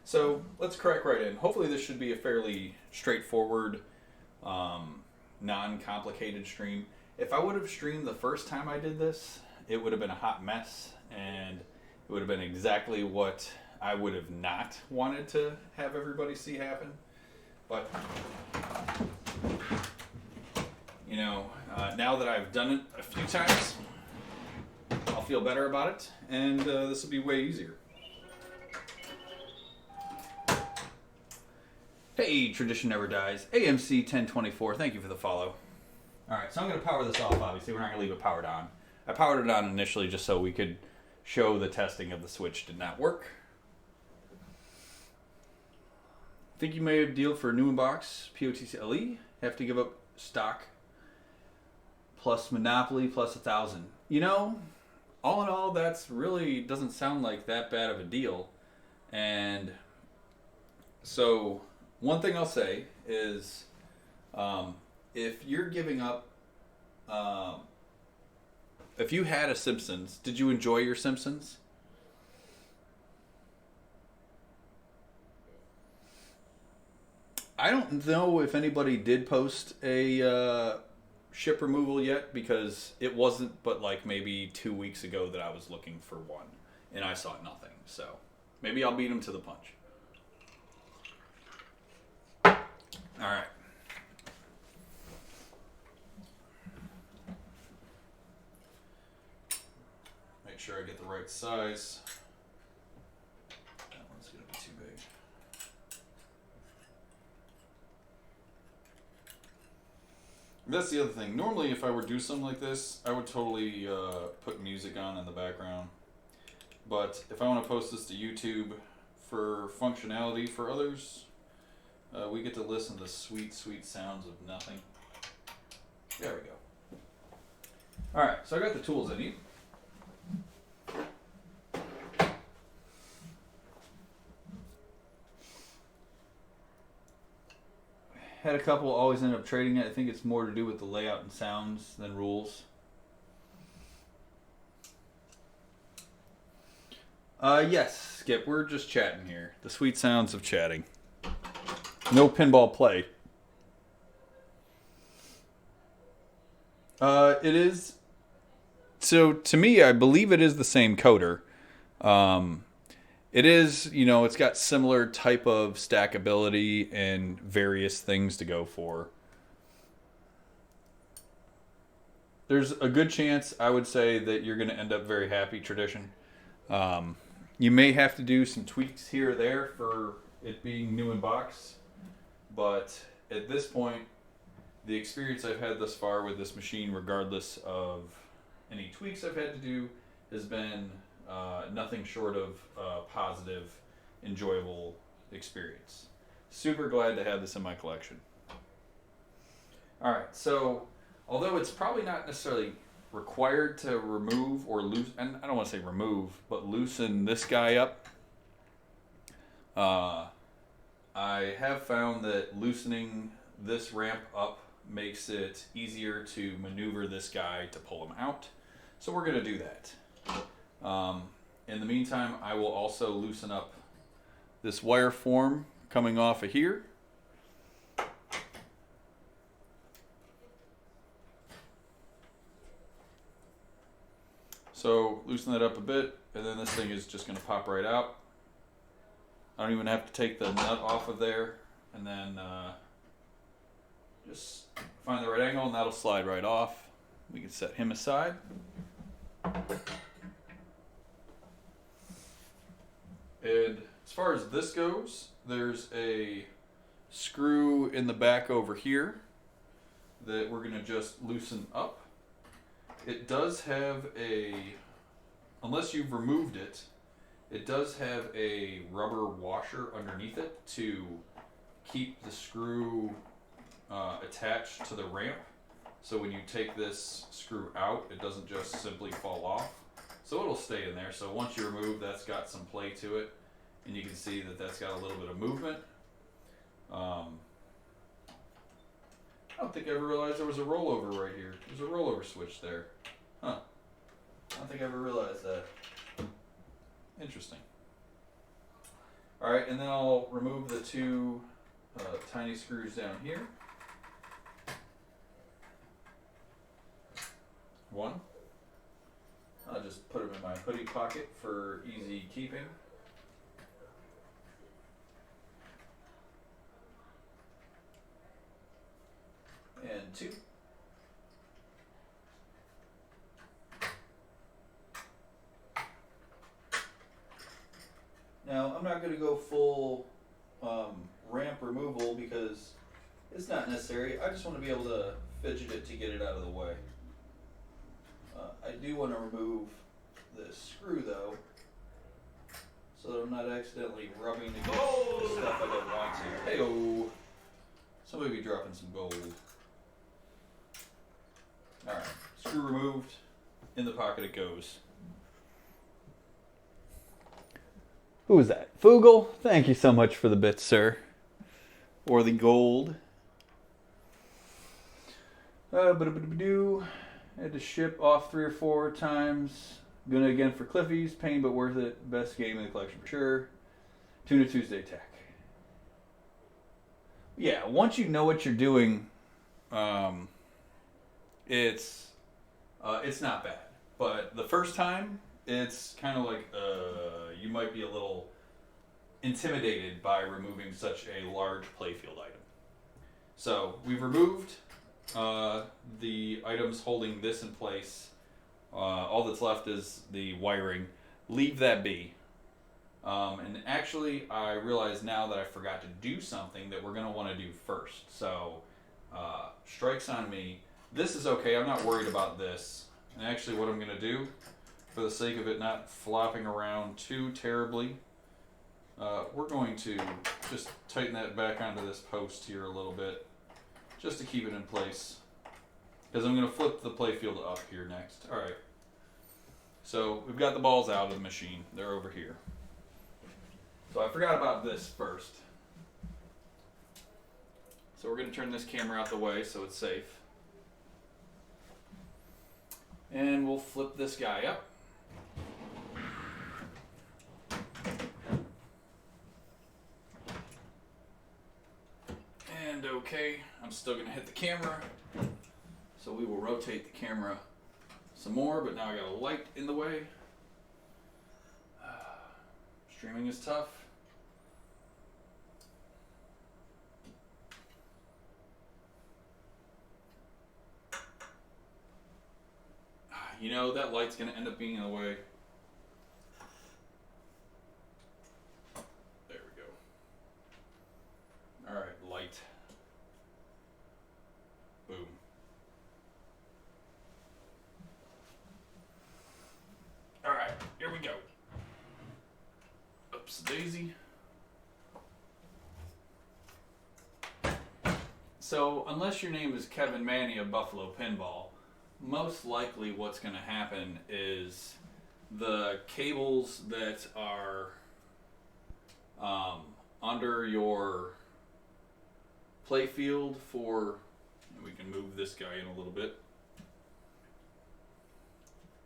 So let's crack right in. Hopefully this should be a fairly straightforward, non-complicated stream. If I would have streamed the first time I did this, it would have been a hot mess, and it would have been exactly what I would have not wanted to have everybody see happen. But, you know, now that I've done it a few times, I'll feel better about it, and this will be way easier. Hey, Tradition Never Dies. AMC 1024, thank you for the follow. Alright, so I'm going to power this off, obviously. We're not going to leave it powered on. I powered it on initially just so we could show the testing of the switch did not work. Think you may have deal for a new box, POTC LE. Have to give up stock plus Monopoly plus 1,000. You know, all in all, that's really doesn't sound like that bad of a deal. And so one thing I'll say is, if you're giving up, if you had a Simpsons, did you enjoy your Simpsons? I don't know if anybody did post a ship removal yet, because it wasn't but like maybe 2 weeks ago that I was looking for one, and I saw nothing. So maybe I'll beat them to the punch. All right. Make sure I get the right size. That one's going to be too big. That's the other thing. Normally, if I were to do something like this, I would totally put music on in the background. But if I want to post this to YouTube for functionality for others, we get to listen to the sweet, sweet sounds of nothing. There we go. Alright, so I got the tools I need. Had a couple, always end up trading it. I think it's more to do with the layout and sounds than rules. Yes, Skip, we're just chatting here. The sweet sounds of chatting. No pinball play. It is. So to me, I believe it is the same coder. It is, you know, it's got similar type of stackability and various things to go for. There's a good chance, I would say, that you're going to end up very happy, Tradition. You may have to do some tweaks here or there for it being new in box. But at this point, the experience I've had thus far with this machine, regardless of any tweaks I've had to do, has been nothing short of a positive, enjoyable experience. Super glad to have this in my collection. Alright, so although it's probably not necessarily required to remove or loosen, and I don't want to say remove, but loosen this guy up, I have found that loosening this ramp up makes it easier to maneuver this guy to pull him out. So we're going to do that. In the meantime, I will also loosen up this wire form coming off of here. So loosen that up a bit, and then this thing is just going to pop right out. I don't even have to take the nut off of there, and then just find the right angle, and that'll slide right off. We can set him aside. And as far as this goes, there's a screw in the back over here that we're going to just loosen up. It does have a, unless you've removed it, it does have a rubber washer underneath it to keep the screw attached to the ramp. So when you take this screw out, it doesn't just simply fall off. So it'll stay in there. So once you remove, that's got some play to it. And you can see that that's got a little bit of movement. I don't think I ever realized there was a rollover right here. There's a rollover switch there. Huh. I don't think I ever realized that. Interesting. All right, and then I'll remove the two tiny screws down here. One. I'll just put them in my hoodie pocket for easy keeping. And two. Now, I'm not going to go full ramp removal because it's not necessary. I just want to be able to fidget it to get it out of the way. I do want to remove this screw though, so that I'm not accidentally rubbing against the stuff I don't want to. Hey-oh! Somebody be dropping some gold. Alright, screw removed. In the pocket it goes. Who was that? Fugel? Thank you so much for the bits, sir. Or the gold. Had to ship off 3 or 4 times. Gonna again for Cliffy's. Pain but worth it. Best game in the collection for sure. Tuna Tuesday Tech. Yeah, once you know what you're doing, it's not bad. But the first time, it's kind of like you might be a little intimidated by removing such a large playfield item. So we've removed the items holding this in place. All that's left is the wiring. Leave that be. And actually, I realize now that I forgot to do something that we're going to want to do first. So, strikes on me. This is okay. I'm not worried about this. And actually, what I'm going to do, for the sake of it not flopping around too terribly, we're going to just tighten that back onto this post here a little bit, just to keep it in place. Because I'm going to flip the playfield up here next. Alright. So, we've got the balls out of the machine. They're over here. So I forgot about this first. So we're going to turn this camera out the way so it's safe. And we'll flip this guy up. And okay, I'm still going to hit the camera. So we will rotate the camera some more, but now I got a light in the way. Streaming is tough. You know, that light's going to end up being in the way. There we go. Alright, light. Boom. Alright, here we go. Oops, daisy. So, unless your name is Kevin Manny of Buffalo Pinball, most likely what's going to happen is the cables that are under your playfield for, we can move this guy in a little bit.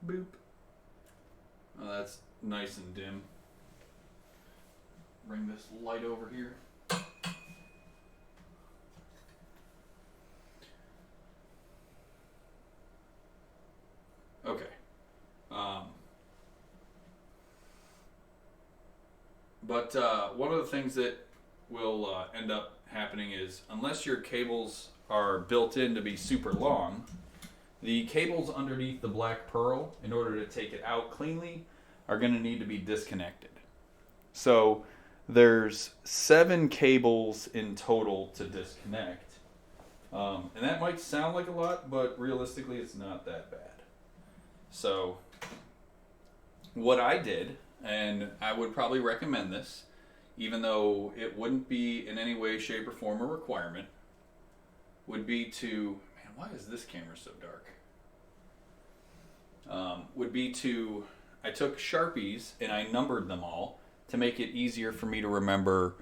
Boop. Oh, that's nice and dim. Bring this light over here. Okay. But one of the things that will end up happening is, unless your cables are built in to be super long, the cables underneath the black pearl, in order to take it out cleanly, are going to need to be disconnected. So there's 7 cables in total to disconnect. And that might sound like a lot, but realistically it's not that bad. So what I did, and I would probably recommend this, even though it wouldn't be in any way, shape, or form a requirement, would be to, man, why is this camera so dark? I took Sharpies and I numbered them all to make it easier for me to remember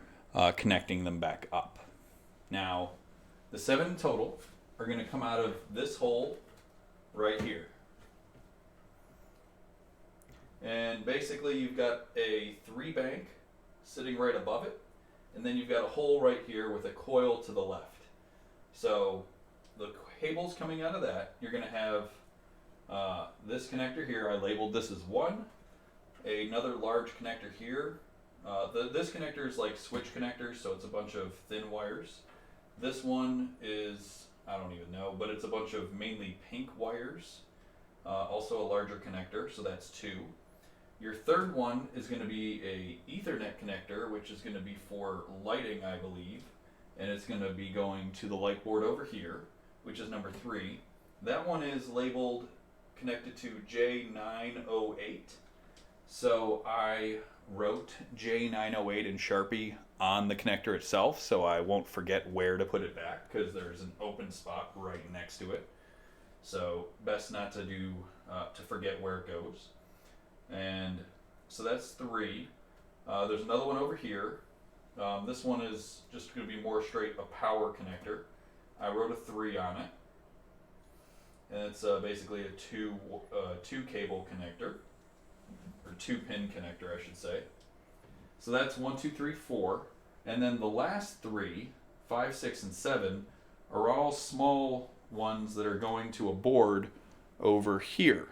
connecting them back up. Now, the 7 in total are going to come out of this hole right here. And basically you've got a 3-bank sitting right above it, and then you've got a hole right here with a coil to the left. So the cable's coming out of that. You're going to have this connector here. I labeled this as 1. Another large connector here. This connector is like switch connectors, so it's a bunch of thin wires. This one is, I don't even know, but it's a bunch of mainly pink wires. Also a larger connector, so that's 2. Your third one is going to be a Ethernet connector, which is going to be for lighting, I believe. And it's going to be going to the light board over here, which is number 3. That one is labeled connected to J908. So I wrote J908 in Sharpie on the connector itself, so I won't forget where to put it back, because there's an open spot right next to it. So best not to do to forget where it goes. And so that's 3. There's another one over here. This one is just going to be more straight a power connector. I wrote a 3 on it, and it's basically a two cable connector, or 2-pin connector, I should say. So that's 1, 2, 3, 4, and then the last 3, 5, 6, and 7, are all small ones that are going to a board over here.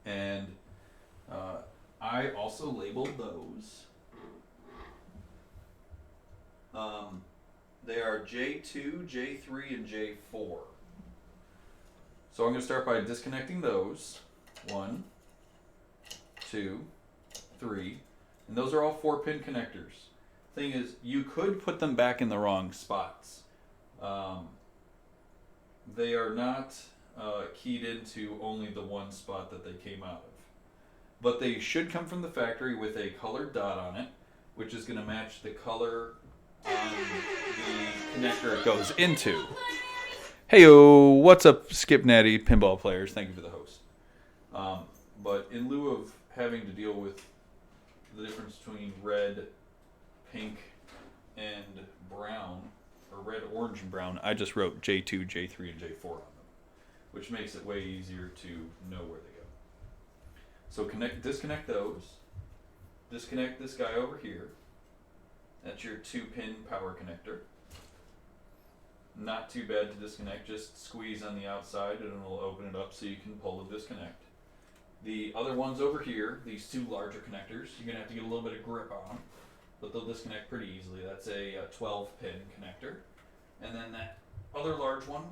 And I also labeled those. They are J2, J3, and J4. So I'm going to start by disconnecting those. 1, 2, 3. And those are all 4-pin connectors. Thing is, you could put them back in the wrong spots. They are not keyed into only the one spot that they came out of. But they should come from the factory with a colored dot on it, which is going to match the color on the connector it goes into. Heyo, what's up, Skip Natty pinball players? Thank you for the host. But in lieu of having to deal with the difference between red, pink, and brown, or red, orange, and brown, I just wrote J2, J3, and J4 on them, which makes it way easier to know where they go. So disconnect those. Disconnect this guy over here. That's your 2-pin power connector. Not too bad to disconnect. Just squeeze on the outside and it'll open it up so you can pull the disconnect. The other ones over here, these 2 larger connectors, you're going to have to get a little bit of grip on them, but they'll disconnect pretty easily. That's a 12-pin connector. And then that other large one,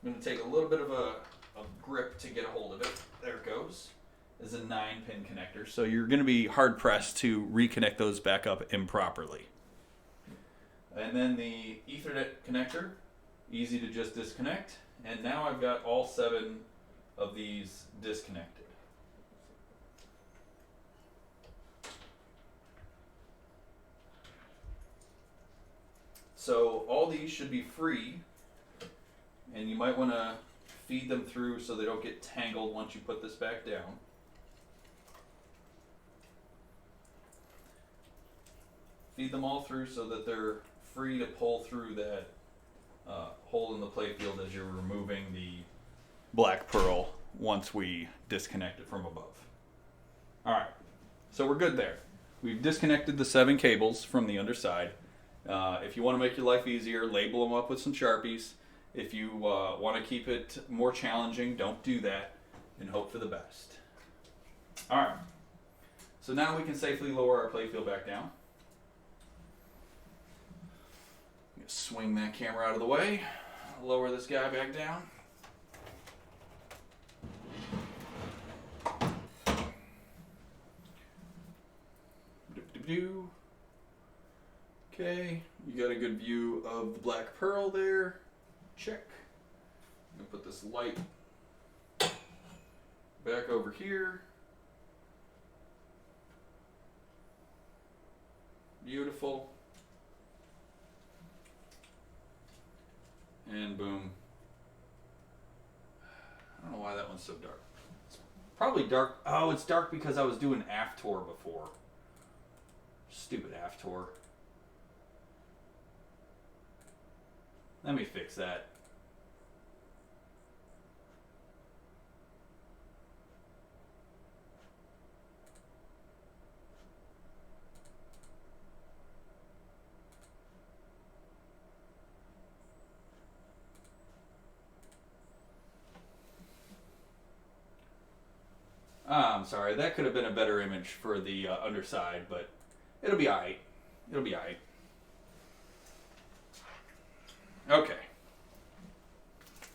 I'm going to take a little bit of a grip to get a hold of it. There it goes. Is a 9-pin connector. So you're going to be hard-pressed to reconnect those back up improperly. And then the Ethernet connector, easy to just disconnect. And now I've got all 7 of these disconnected. So all these should be free, and you might want to feed them through so they don't get tangled once you put this back down. Feed them all through so that they're free to pull through that hole in the playfield as you're removing the black pearl once we disconnect it from above. Alright, so we're good there. We've disconnected the 7 cables from the underside. If you want to make your life easier, label them up with some Sharpies. If you want to keep it more challenging, don't do that and hope for the best. Alright, so now we can safely lower our playfield back down. Swing that camera out of the way, lower this guy back down. Okay, you got a good view of the black pearl there. Check. I'm gonna put this light back over here. Beautiful. And boom. I don't know why that one's so dark. It's probably dark. Oh, it's dark because I was doing AFTOR before. Stupid AFTOR. Let me fix that. I'm sorry, that could have been a better image for the underside, but it'll be alright. It'll be alright. Okay.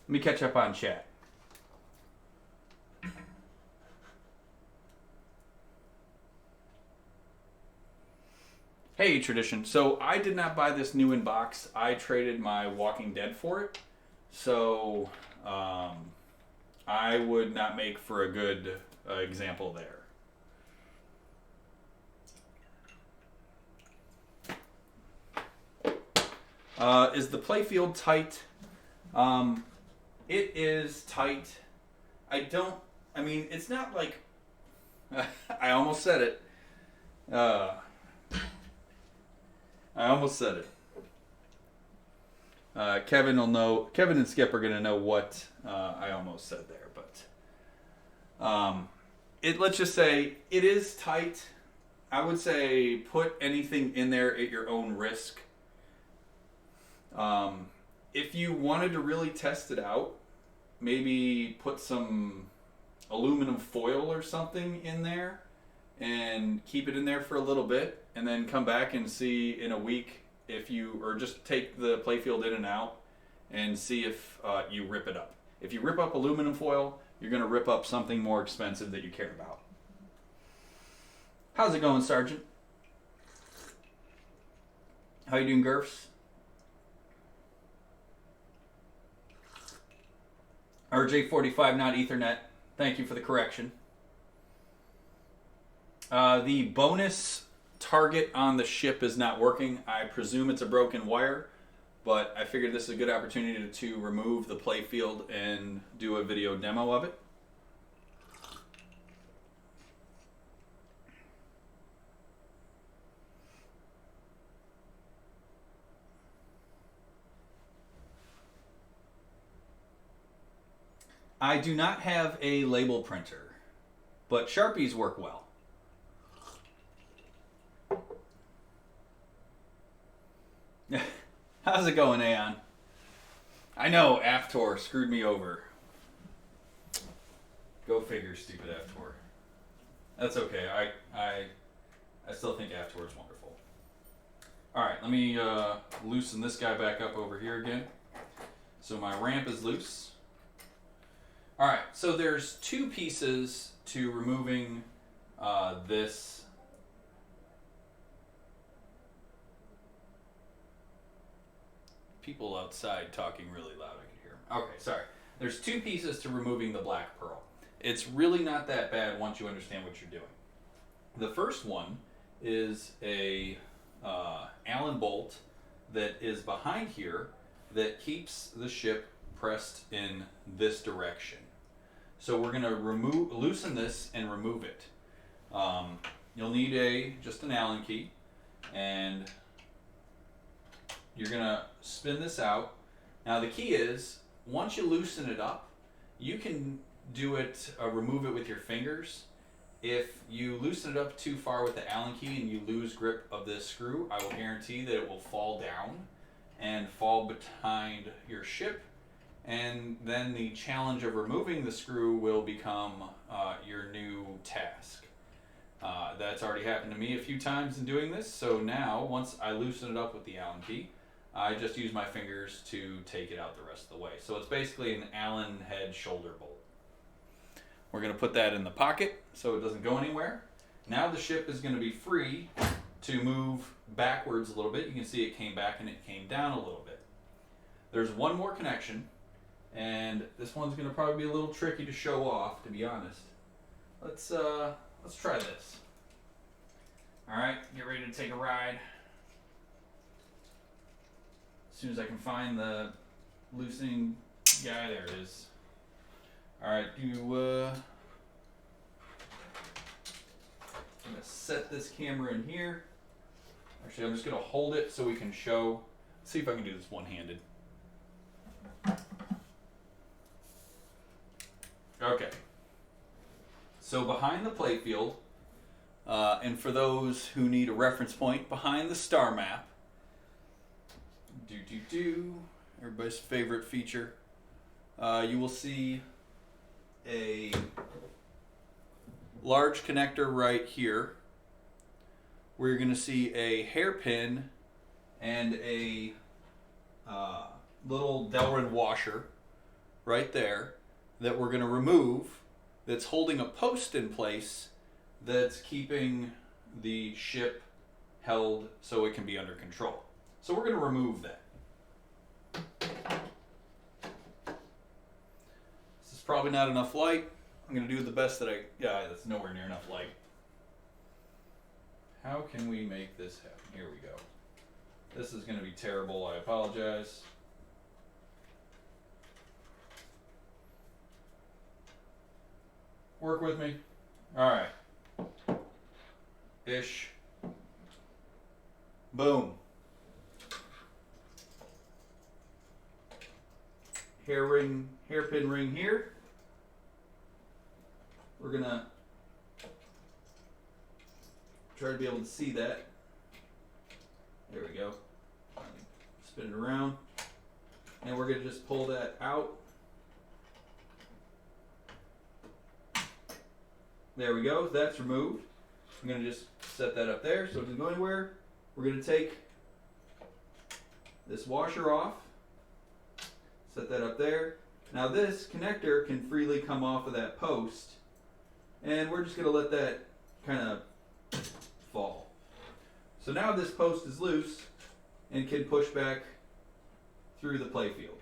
Let me catch up on chat. Hey, Tradition. So I did not buy this new in box. I traded my Walking Dead for it. So I would not make for a good example there. Is the playfield tight? It is tight. I mean, it's not like... I almost said it. I almost said it. Kevin will know. Kevin and Skip are going to know what I almost said there. But let's just say it is tight. I would say put anything in there at your own risk. If you wanted to really test it out, maybe put some aluminum foil or something in there and keep it in there for a little bit, and then come back and see in a week if you, or just take the playfield in and out and see if you rip it up. If you rip up aluminum foil, you're going to rip up something more expensive that you care about. How's it going, Sergeant? How you doing, Gurfs? RJ45, not Ethernet. Thank you for the correction. The bonus target on the ship is not working. I presume it's a broken wire, but I figured this is a good opportunity to remove the playfield and do a video demo of it. I do not have a label printer, but Sharpies work well. How's it going, Aeon? I know Aftor screwed me over. Go figure, stupid Aftor. That's okay. I still think Aftor is wonderful. Alright, let me loosen this guy back up over here again. So my ramp is loose. Alright, so there's two pieces to removing this. People outside talking really loud, I can hear them. Okay, sorry. There's two pieces to removing the black pearl. It's really not that bad once you understand what you're doing. The first one is a Allen bolt that is behind here that keeps the ship pressed in this direction. So we're going to loosen this and remove it. You'll need just an Allen key, and you're going to spin this out. Now the key is, once you loosen it up, you can do it, remove it with your fingers. If you loosen it up too far with the Allen key and you lose grip of this screw, I will guarantee that it will fall down and fall behind your ship. And then the challenge of removing the screw will become your new task. That's already happened to me a few times in doing this. So now, once I loosen it up with the Allen key, I just use my fingers to take it out the rest of the way. So it's basically an Allen head shoulder bolt. We're going to put that in the pocket so it doesn't go anywhere. Now the ship is going to be free to move backwards a little bit. You can see it came back and it came down a little bit. There's one more connection, and this one's going to probably be a little tricky to show off, to be honest. Let's try this. All right, get ready to take a ride. As soon as I can find the loosening guy, there it is. All right, I'm gonna set this camera in here. Actually, I'm just gonna hold it so we can show. Let's see if I can do this one-handed. Okay. So behind the playfield, and for those who need a reference point, behind the star map, everybody's favorite feature, you will see a large connector right here, where you're going to see a hairpin and a little Delrin washer right there that we're going to remove, that's holding a post in place that's keeping the ship held so it can be under control. So we're going to remove that. This is probably not enough light. I'm going to do the best that that's nowhere near enough light. How can we make this happen? Here we go. This is going to be terrible. I apologize. Work with me. All right. Ish. Boom. Hairpin ring here. We're gonna try to be able to see that. There we go. Spin it around. And we're gonna just pull that out. There we go, that's removed. I'm gonna just set that up there so it doesn't go anywhere. We're gonna take this washer off, set that up there. Now this connector can freely come off of that post, and we're just gonna let that kind of fall. So now this post is loose and can push back through the playfield.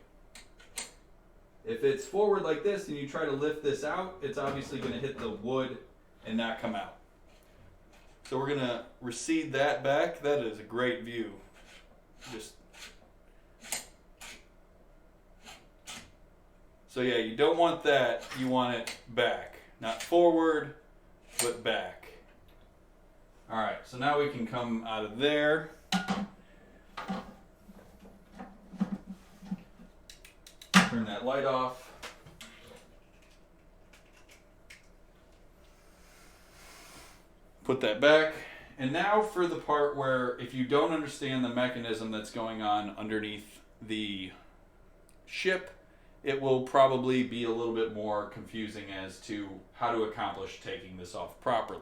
If it's forward like this and you try to lift this out, it's obviously going to hit the wood and not come out. So we're going to recede that back. That is a great view. So yeah, you don't want that. You want it back. Not forward, but back. All right, so now we can come out of there. Turn that light off. Put that back. And now for the part where if you don't understand the mechanism that's going on underneath the ship, it will probably be a little bit more confusing as to how to accomplish taking this off properly.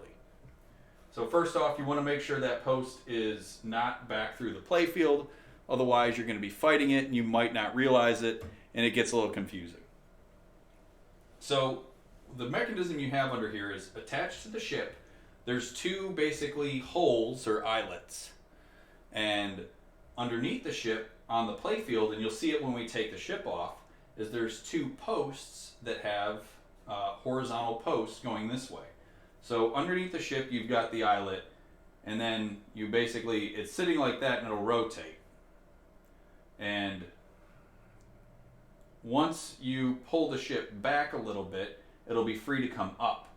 So first off, you want to make sure that post is not back through the playfield. Otherwise, you're going to be fighting it and you might not realize it, and it gets a little confusing. So the mechanism you have under here is attached to the ship. There's two basically holes or eyelets. And underneath the ship on the playfield, and you'll see it when we take the ship off, is there's two posts that have horizontal posts going this way. So underneath the ship, you've got the eyelet, and then you basically, it's sitting like that and it'll rotate. And once you pull the ship back a little bit, it'll be free to come up.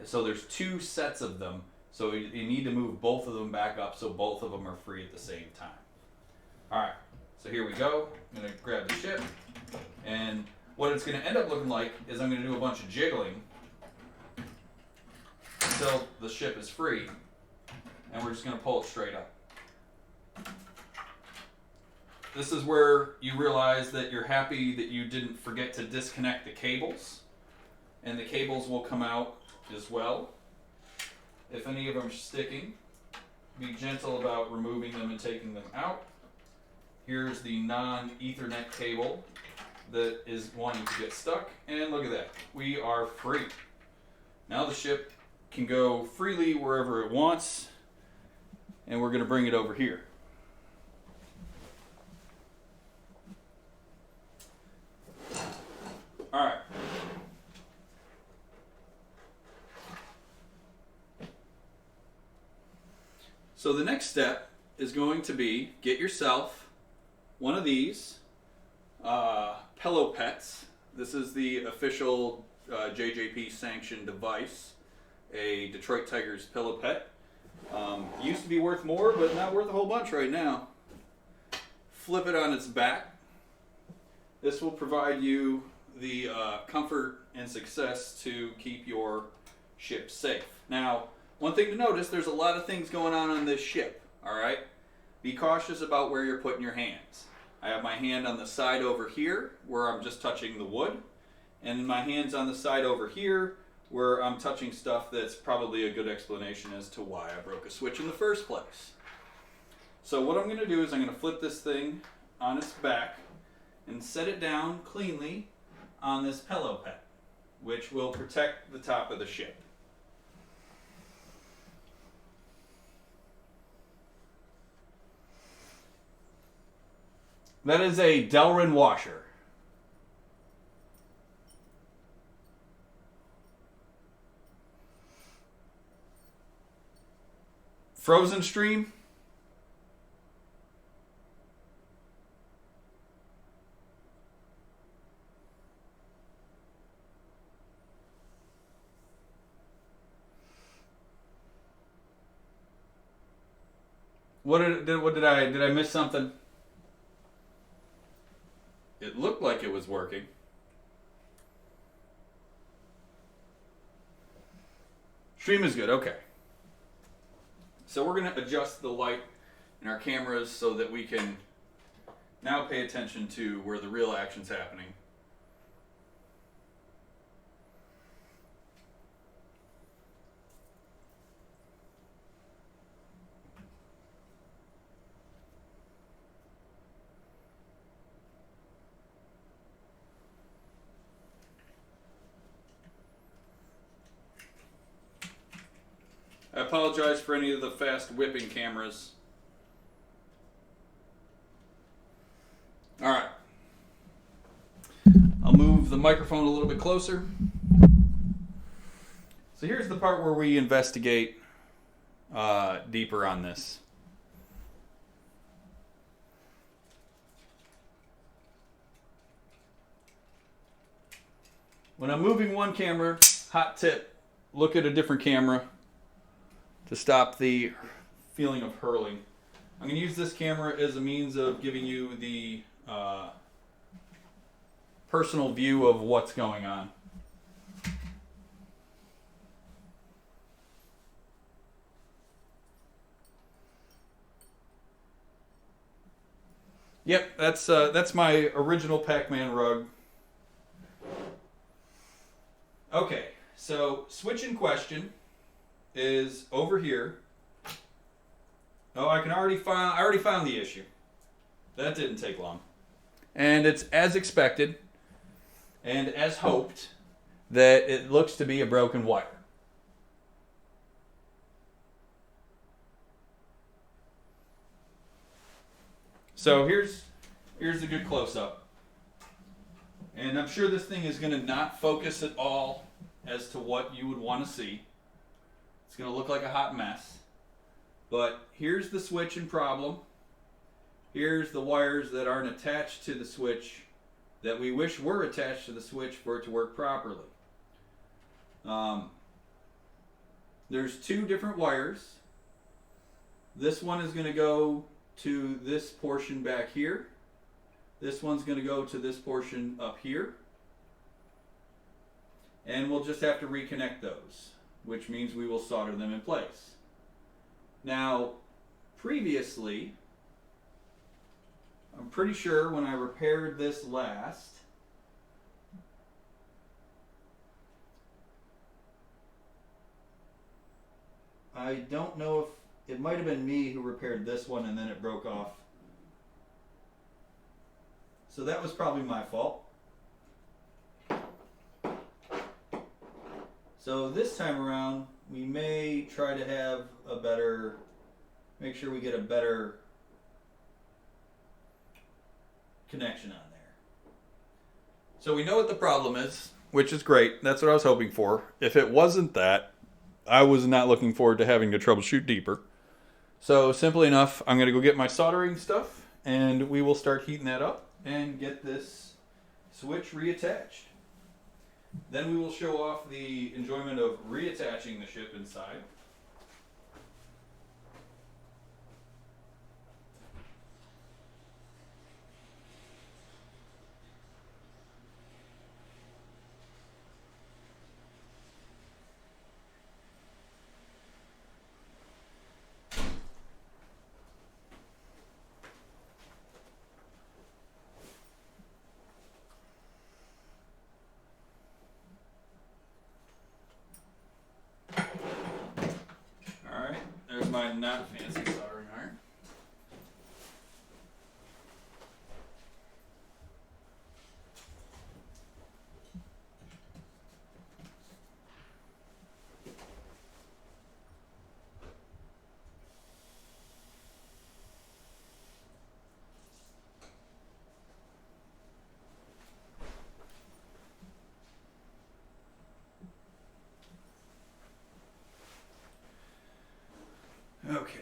So there's two sets of them, so you need to move both of them back up so both of them are free at the same time. All right, so here we go. I'm gonna grab the ship, and what it's gonna end up looking like is I'm gonna do a bunch of jiggling until the ship is free, and we're just gonna pull it straight up. This is where you realize that you're happy that you didn't forget to disconnect the cables, and the cables will come out as well. If any of them are sticking, be gentle about removing them and taking them out. Here's the non-Ethernet cable that is wanting to get stuck, and look at that, we are free. Now the ship can go freely wherever it wants, and we're going to bring it over here. All right. So the next step is going to be get yourself one of these pillow pets. This is the official JJP sanctioned device, a Detroit Tigers pillow pet. Used to be worth more, but not worth a whole bunch right now. Flip it on its back. This will provide you the comfort and success to keep your ship safe. Now, one thing to notice, there's a lot of things going on this ship, all right? Be cautious about where you're putting your hands. I have my hand on the side over here where I'm just touching the wood, and my hand's on the side over here where I'm touching stuff that's probably a good explanation as to why I broke a switch in the first place. So what I'm going to do is I'm going to flip this thing on its back and set it down cleanly on this pillow pad, which will protect the top of the ship. That is a Delrin washer. Frozen stream. What did I miss something? It looked like it was working. Stream is good, okay. So we're going to adjust the light in our cameras so that we can now pay attention to where the real action's happening. I apologize for any of the fast whipping cameras. All right. I'll move the microphone a little bit closer. So here's the part where we investigate deeper on this. When I'm moving one camera, hot tip, look at a different camera to stop the feeling of hurling. I'm going to use this camera as a means of giving you the personal view of what's going on. Yep, that's my original Pac-Man rug. Okay, so switch in question is over here. Oh, I already found the issue. That didn't take long. And it's as expected and as hoped that it looks to be a broken wire. So here's a good close-up. And I'm sure this thing is going to not focus at all as to what you would want to see. It's going to look like a hot mess. But here's the switch in problem. Here's the wires that aren't attached to the switch that we wish were attached to the switch for it to work properly. There's two different wires. This one is going to go to this portion back here. This one's going to go to this portion up here. And we'll just have to reconnect those, which means we will solder them in place. Now, previously, I'm pretty sure when I repaired this last, I don't know if it might have been me who repaired this one and then it broke off. So that was probably my fault. So this time around, we may try to have a better, make sure we get a better connection on there. So we know what the problem is, which is great. That's what I was hoping for. If it wasn't that, I was not looking forward to having to troubleshoot deeper. So simply enough, I'm going to go get my soldering stuff and we will start heating that up and get this switch reattached. Then we will show off the enjoyment of reattaching the ship inside. use my not fancy soldering iron. Okay,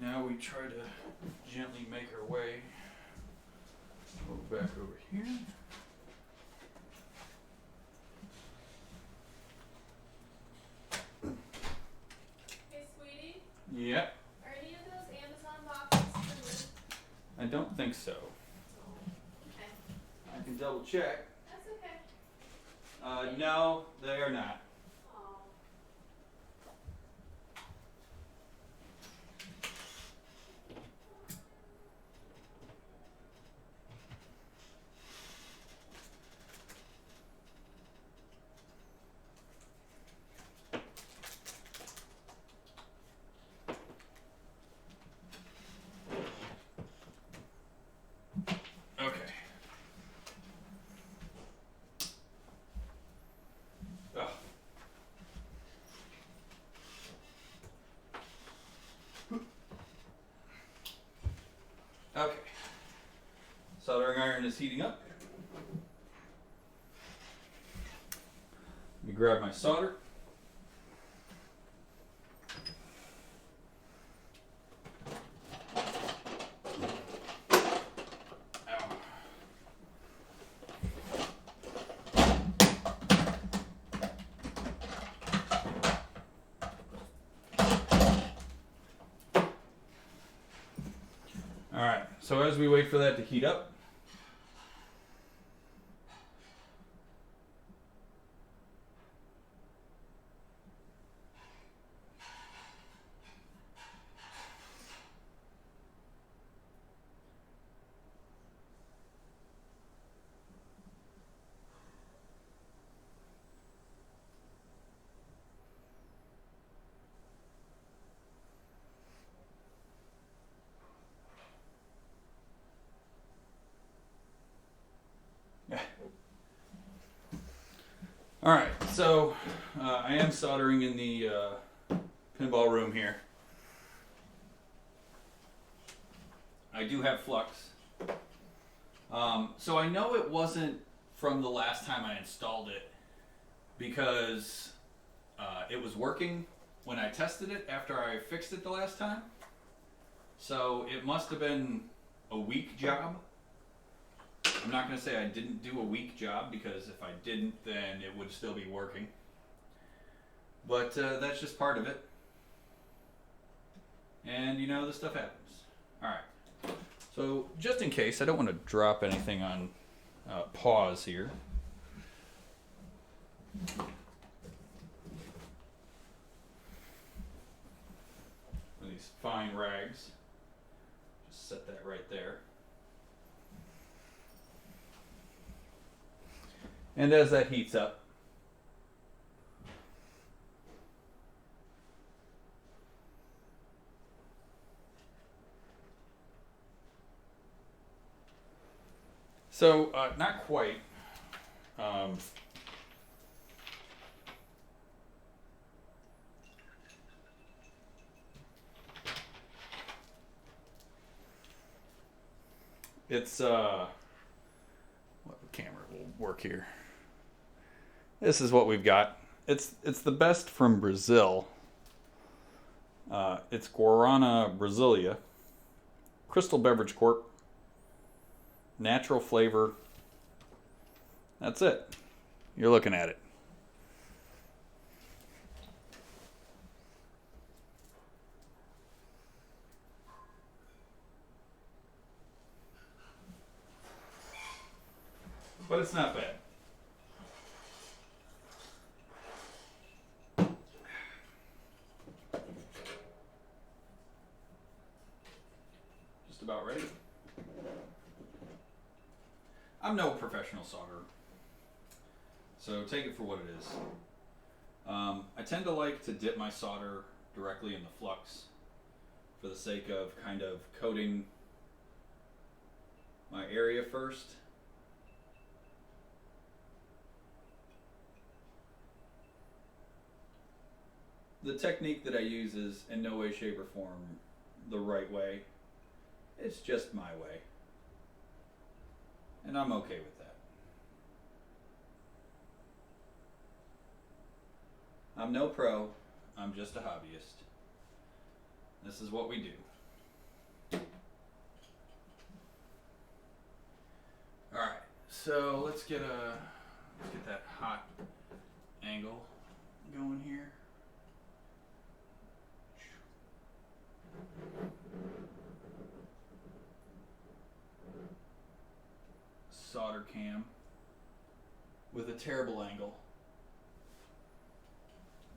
now we try to gently make our way back over here. Hey, sweetie. Yeah. Are any of those Amazon boxes for me? I don't think so. Okay. I can double check. That's okay. No, they are not. Oh. Okay. Ugh. Okay. Soldering iron is heating up. Let me grab my solder. Ow. All right, so as we wait for that to heat up, all right, so I am soldering in the pinball room here. I do have flux. So I know it wasn't from the last time I installed it because it was working when I tested it after I fixed it the last time. So it must have been a weak job. I'm not going to say I didn't do a weak job because if I didn't, then it would still be working. But that's just part of it. And you know, this stuff happens. Alright. So just in case, I don't want to drop anything on pause here. With these fine rags. Just set that right there. And as that heats up, so not quite. It's what camera will work here. This is what we've got. It's the best from Brazil. It's Guarana Brasilia, Crystal Beverage Corp, natural flavor. That's it. You're looking at it. But it's not bad. Just about ready. I'm no professional solderer, so take it for what it is. I tend to like to dip my solder directly in the flux for the sake of kind of coating my area first. The technique that I use is in no way, shape, or form the right way. It's just my way. And I'm okay with that. I'm no pro, I'm just a hobbyist. This is what we do. Alright, so let's get that hot angle going here. Solder cam with a terrible angle.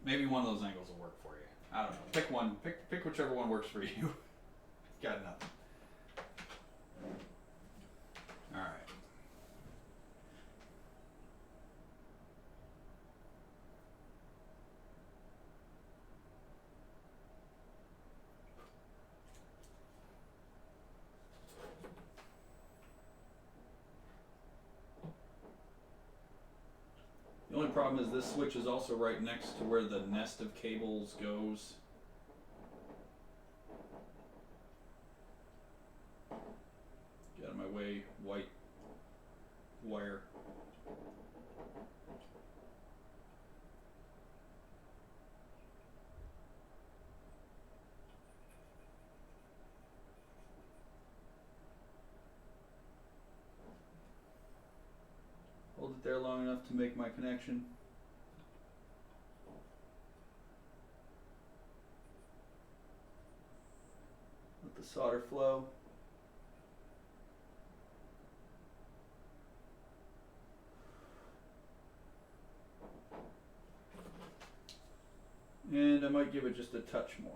Maybe one of those angles will work for you. I don't know. Pick one. Pick whichever one works for you. Got nothing. All right. The only problem is this switch is also right next to where the nest of cables goes. Get out of my way, white wire. Hold it there long enough to make my connection. Let the solder flow. And I might give it just a touch more.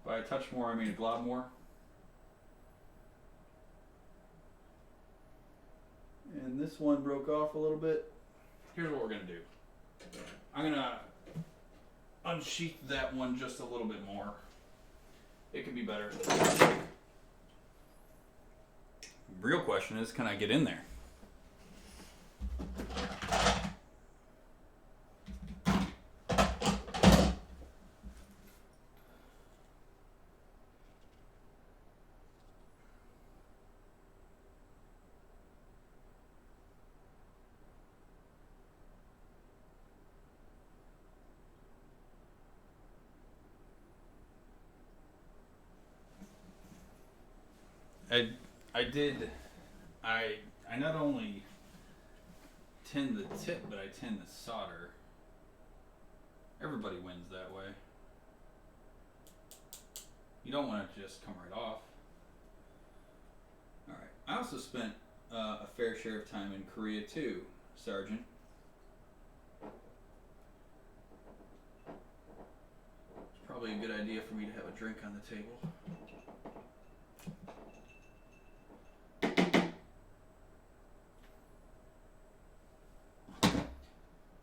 By a touch more, I mean a glob more. And this one broke off a little bit. Here's what we're gonna do. I'm gonna unsheath that one just a little bit more. It could be better. Real question is, can I get in there? I not only tin the tip, but I tin the solder. Everybody wins that way. You don't want it to just come right off. Alright, I also spent a fair share of time in Korea too, Sergeant. It's probably a good idea for me to have a drink on the table.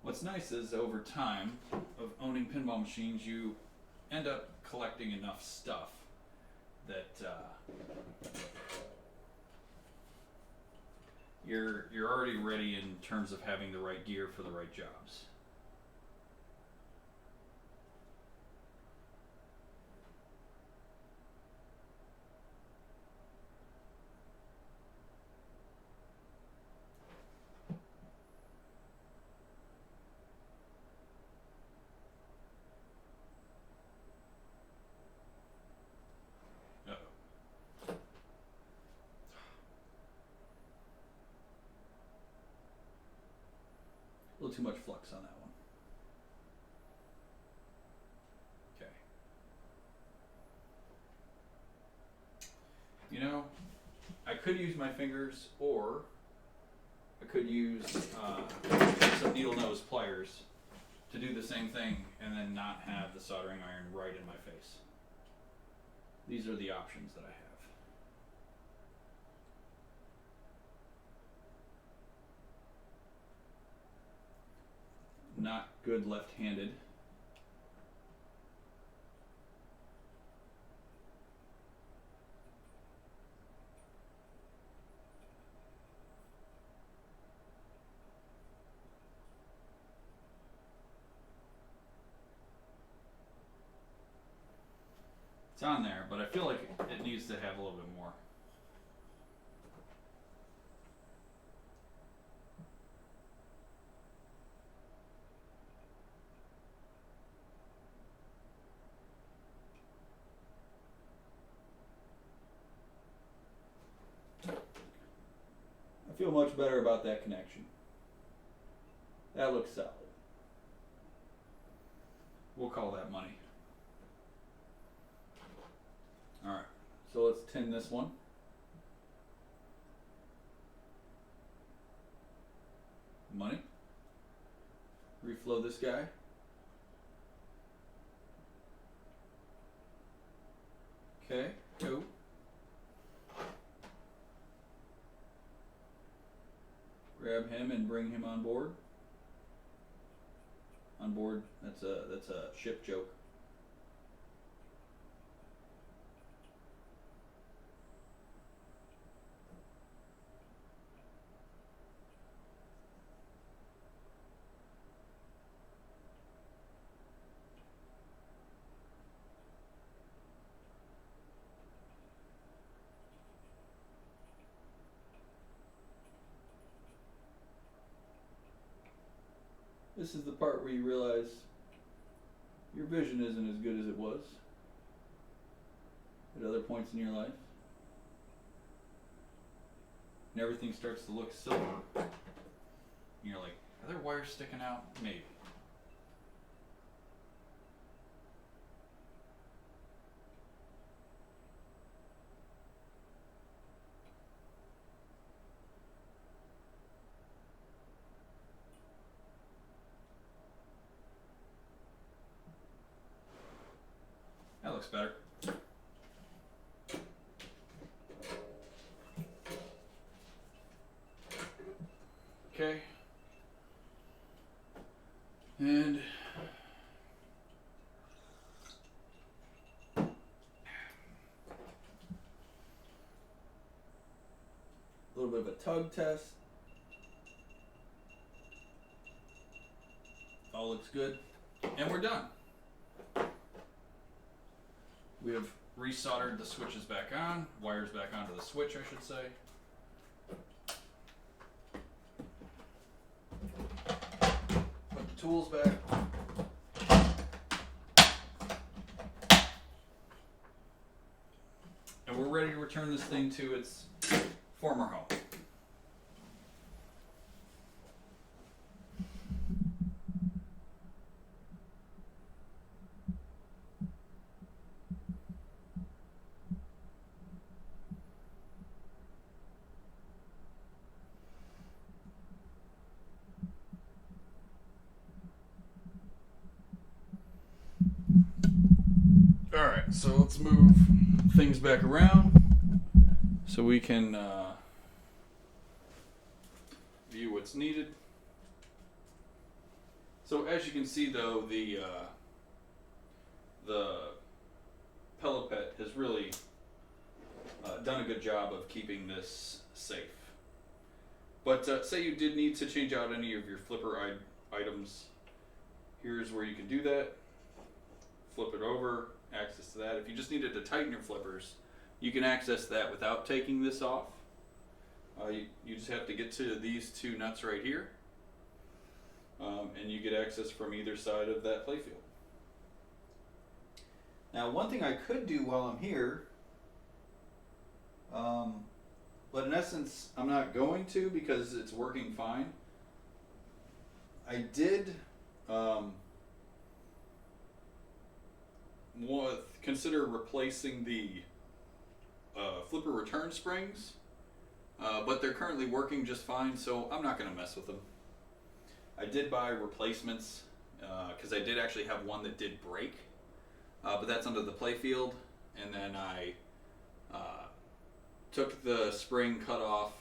What's nice is over time of owning pinball machines, you end up collecting enough stuff that you're already ready in terms of having the right gear for the right jobs. A little too much flux on that one. Okay. You know, I could use my fingers, or I could use some needle nose pliers to do the same thing and then not have the soldering iron right in my face. These are the options that I have. Not good left-handed. It's on there, but I feel like it needs to have a little bit more. I feel much better about that connection. That looks solid. We'll call that money. Alright, so let's tin this one. Money. Reflow this guy. Okay, go. Grab him and bring him on board. On board, that's a ship joke. This is the part where you realize your vision isn't as good as it was at other points in your life. And everything starts to look silver. And you're like, are there wires sticking out? Maybe. That looks better. Okay. And a little bit of a tug test. All looks good. And we're done. We have resoldered the switches back on, wires back onto the switch, I should say. Put the tools back. And we're ready to return this thing to its former home. Alright, so let's move things back around so we can view what's needed. So as you can see though, the Pelopet has really done a good job of keeping this safe. But say you did need to change out any of your flipper items, here's where you can do that. Flip it over, access to that. If you just needed to tighten your flippers, you can access that without taking this off. You just have to get to these two nuts right here, and you get access from either side of that playfield. Now, one thing I could do while I'm here, but in essence, I'm not going to because it's working fine. I did consider replacing the flipper return springs but they're currently working just fine, so I'm not going to mess with them. I did buy replacements because I did actually have one that did break, but that's under the playfield, and then I took the spring, cut off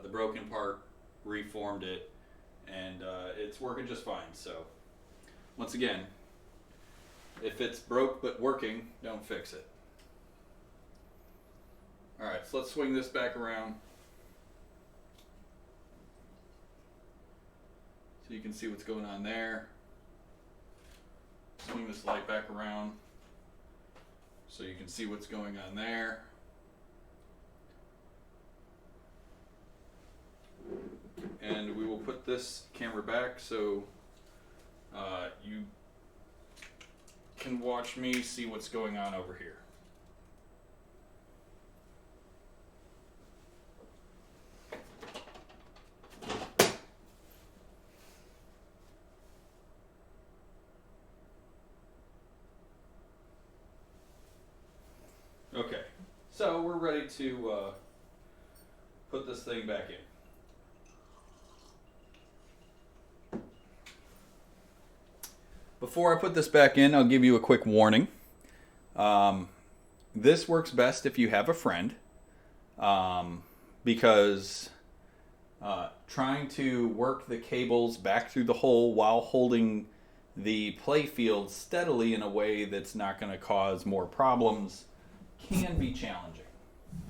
the broken part, reformed it, and it's working just fine. So once again, if it's broke but working, don't fix it. Alright, so let's swing this back around so you can see what's going on there. Swing this light back around so you can see what's going on there. And we will put this camera back so you can watch me see what's going on over here. Okay, so we're ready to put this thing back in. Before I put this back in, I'll give you a quick warning. This works best if you have a friend, because trying to work the cables back through the hole while holding the playfield steadily in a way that's not going to cause more problems can be challenging.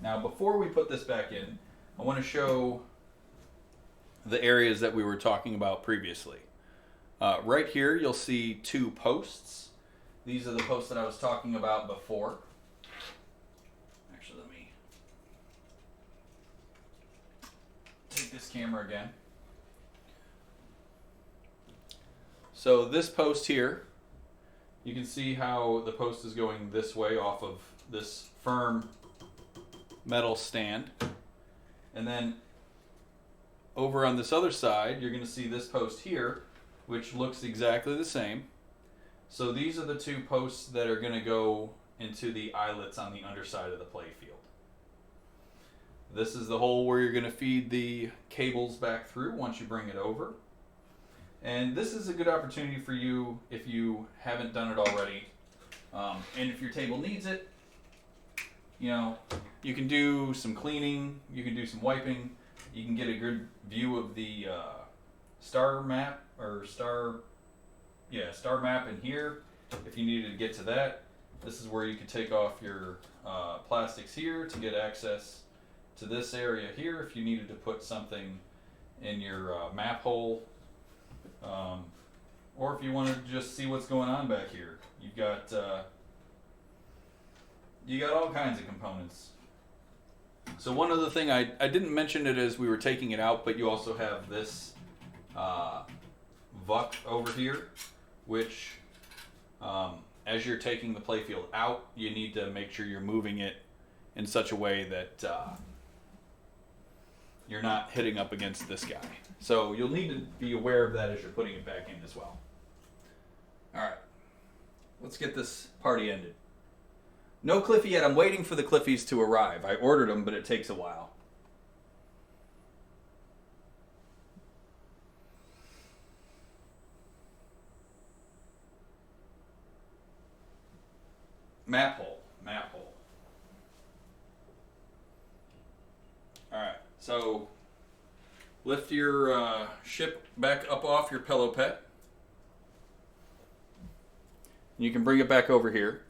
Now, before we put this back in, I want to show the areas that we were talking about previously. Right here, you'll see two posts. These are the posts that I was talking about before. Actually, let me take this camera again. So this post here, you can see how the post is going this way off of this firm metal stand. And then over on this other side, you're going to see this post here, which looks exactly the same. So these are the two posts that are going to go into the eyelets on the underside of the playfield. This is the hole where you're going to feed the cables back through once you bring it over. And this is a good opportunity for you if you haven't done it already. And if your table needs it, you know, you can do some cleaning, you can do some wiping, you can get a good view of the star map in here if you needed to get to that. This is where you could take off your plastics here to get access to this area here if you needed to put something in your map hole, or if you wanted to just see what's going on back here. You've got you got all kinds of components. So one other thing, I didn't mention it as we were taking it out, but you also have this VUC over here, which as you're taking the playfield out, you need to make sure you're moving it in such a way that you're not hitting up against this guy. So you'll need to be aware of that as you're putting it back in as well. Alright, let's get this party ended. No Cliffy yet. I'm waiting for the Cliffies to arrive. I ordered them, but it takes a while. Map hole. Map hole. Alright, so lift your ship back up off your pillow pet. You can bring it back over here.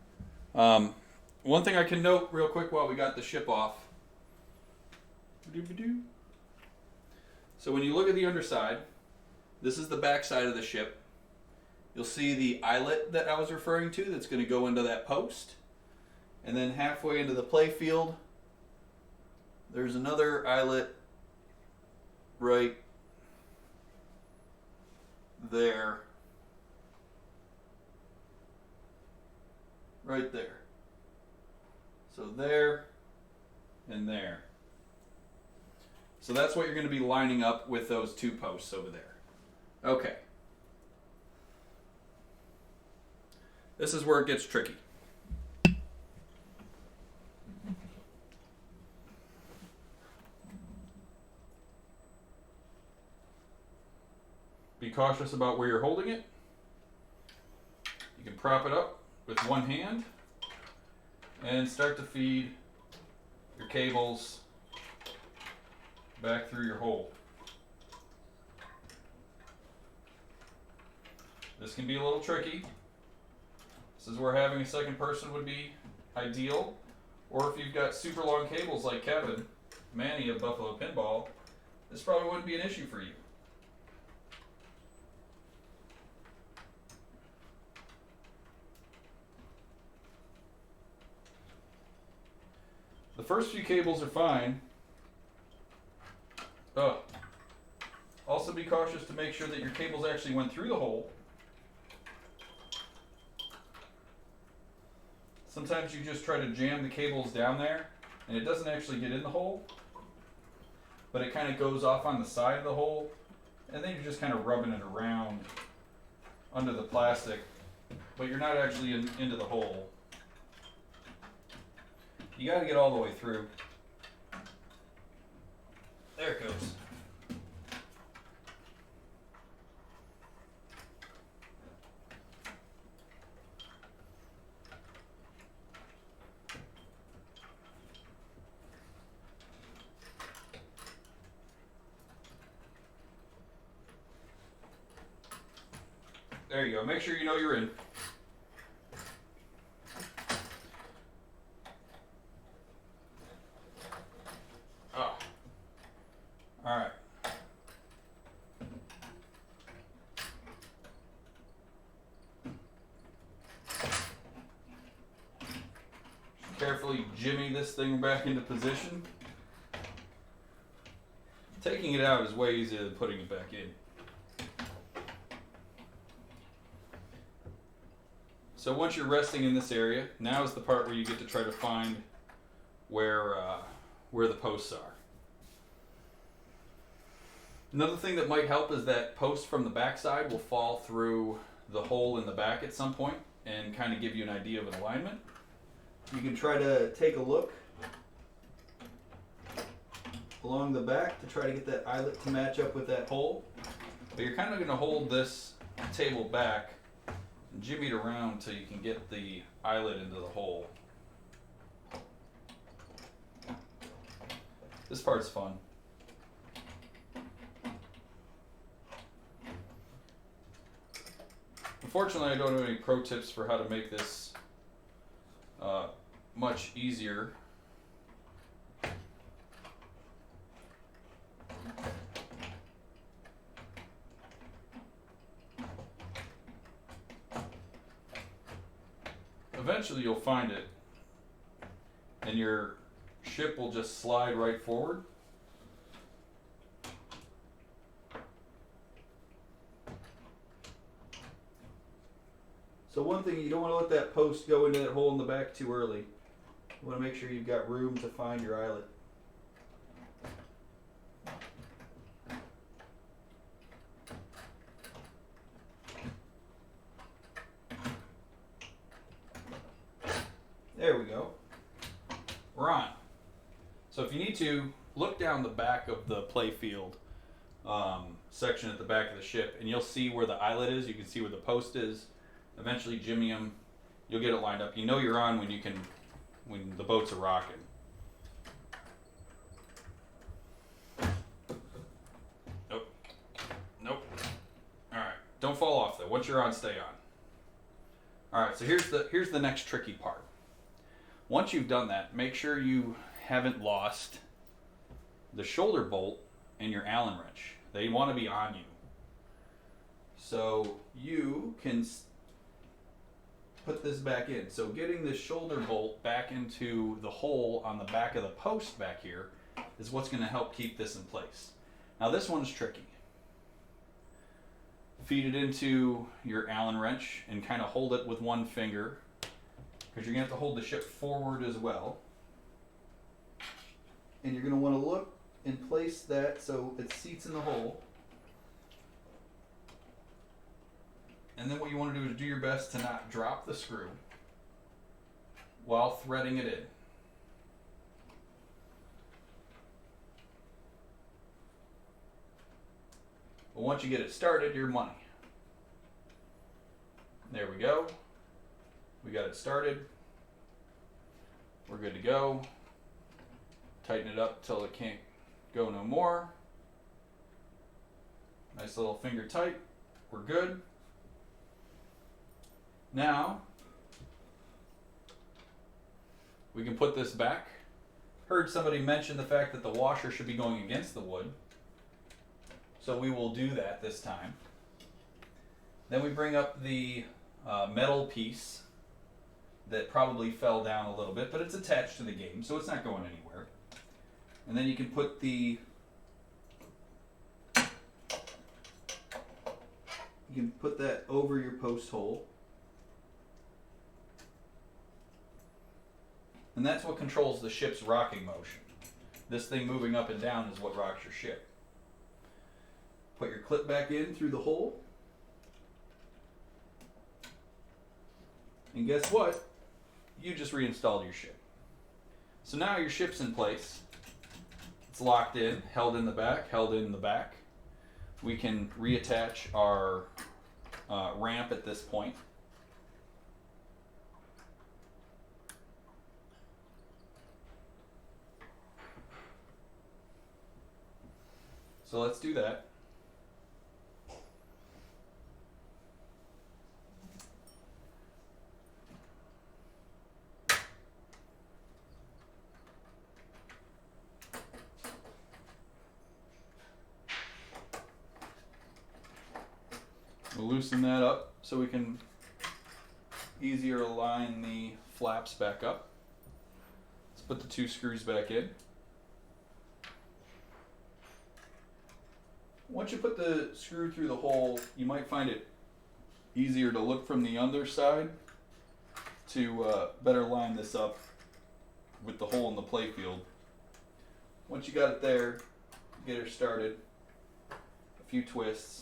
One thing I can note real quick while we got the ship off. So when you look at the underside, this is the back side of the ship. You'll see the eyelet that I was referring to that's going to go into that post. And then halfway into the playfield, there's another eyelet right there. Right there. So there and there. So that's what you're going to be lining up with those two posts over there. Okay. This is where it gets tricky. be cautious about where you're holding it. You can prop it up with one hand and start to feed your cables back through your hole. This can be a little tricky. This is where having a second person would be ideal. Or if you've got super long cables like Kevin, Manny of Buffalo Pinball, this probably wouldn't be an issue for you. The first few cables are fine. Also be cautious to make sure that your cables actually went through the hole. Sometimes you just try to jam the cables down there and it doesn't actually get in the hole, but it kind of goes off on the side of the hole, and then you're just kind of rubbing it around under the plastic, but you're not actually into the hole. You got to get all the way through. There it goes. There you go. Make sure you know you're in. Oh. All right. Carefully jimmy this thing back into position. Taking it out is way easier than putting it back in. So once you're resting in this area, now is the part where you get to try to find where the posts are. Another thing that might help is that post from the backside will fall through the hole in the back at some point and kind of give you an idea of an alignment. You can try to take a look along the back to try to get that eyelet to match up with that hole. But you're kind of going to hold this table back and jimmy it around till you can get the eyelet into the hole. This part's fun. Unfortunately, I don't have any pro tips for how to make this much easier. Eventually you'll find it and your ship will just slide right forward. So one thing, you don't want to let that post go into that hole in the back too early. You want to make sure you've got room to find your eyelet. There we go. We're on. So if you need to, look down the back of the playfield section at the back of the ship, and you'll see where the eyelet is. You can see where the post is. Eventually jimmy them. You'll get it lined up. You know you're on when the boats are rocking. Nope. Nope. All right. Don't fall off though. Once you're on, stay on. All right. So here's the next tricky part. Once you've done that, make sure you haven't lost the shoulder bolt and your Allen wrench. They want to be on you. So you can put this back in. So getting the shoulder bolt back into the hole on the back of the post back here is what's going to help keep this in place. Now this one's tricky. Feed it into your Allen wrench and kind of hold it with one finger, because you're going to have to hold the ship forward as well. And you're going to want to look and place that so it seats in the hole. And then what you want to do is do your best to not drop the screw while threading it in. But But once you get it started, you're money. There we go. We got it started. We're good to go. Tighten it up till it can't go no more. Nice little finger tight. We're good. Now, we can put this back. Heard somebody mention the fact that the washer should be going against the wood. So we will do that this time. Then we bring up the metal piece that probably fell down a little bit, but it's attached to the game, so it's not going anywhere. And then you can put the that over your post hole. And that's what controls the ship's rocking motion. This thing moving up and down is what rocks your ship. Put your clip back in through the hole. And guess what? You just reinstalled your ship. So now your ship's in place. It's locked in, held in the back, held in the back. We can reattach our ramp at this point. So let's do that. We'll loosen that up so we can easier align the flaps back up. Let's put the 2 screws back in. Once you put the screw through the hole, you might find it easier to look from the underside to better line this up with the hole in the playfield. Once you got it there, get her started. A few twists.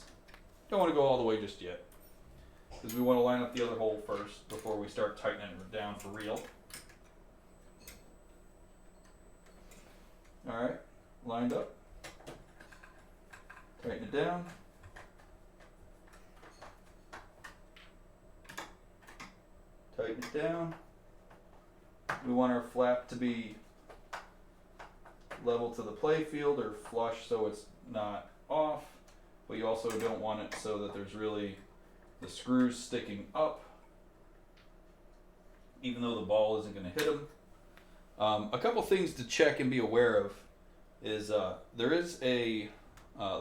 Don't want to go all the way just yet, because we want to line up the other hole first before we start tightening it down for real. Alright, lined up. Tighten it down. Tighten it down. We want our flap to be level to the playfield or flush so it's not off, but you also don't want it so that there's really the screws sticking up, even though the ball isn't going to hit them. A couple things to check and be aware of is there is a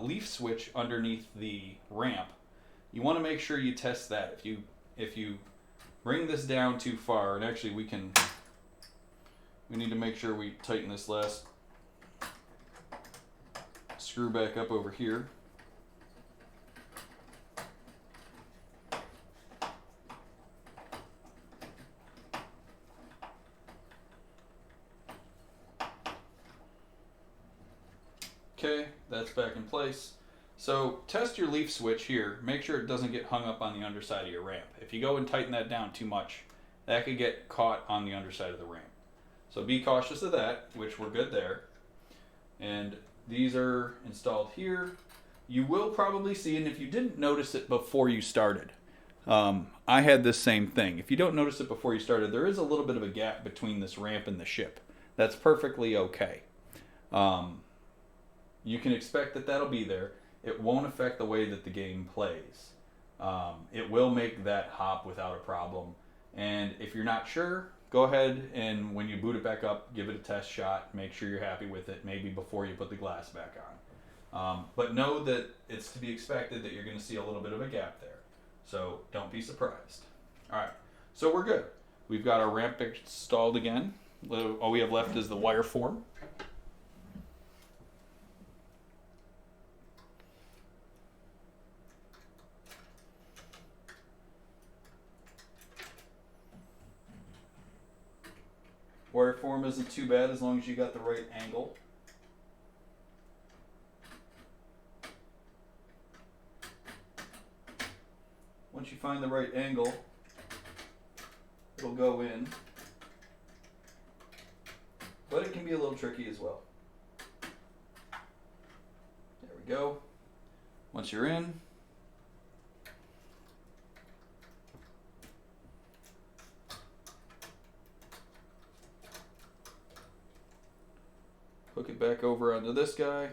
leaf switch underneath the ramp. You want to make sure you test that. If you bring this down too far, and actually we need to make sure we tighten this last screw back up over here. Okay, that's back in place. So test your leaf switch here. Make sure it doesn't get hung up on the underside of your ramp. If you go and tighten that down too much, that could get caught on the underside of the ramp. So be cautious of that, which we're good there. And these are installed here. You will probably see, and if you didn't notice it before you started, I had this same thing. If you don't notice it before you started, there is a little bit of a gap between this ramp and the ship. That's perfectly okay. You can expect that that'll be there. It won't affect the way that the game plays. It will make that hop without a problem. And if you're not sure, go ahead and when you boot it back up, give it a test shot. Make sure you're happy with it, maybe before you put the glass back on. But know that it's to be expected that you're going to see a little bit of a gap there. So don't be surprised. All right, so we're good. We've got our ramp installed again. All we have left is the wire form. Wire form isn't too bad as long as you got the right angle. Once you find the right angle, it'll go in. But it can be a little tricky as well. There we go. Once you're in, hook it back over onto this guy.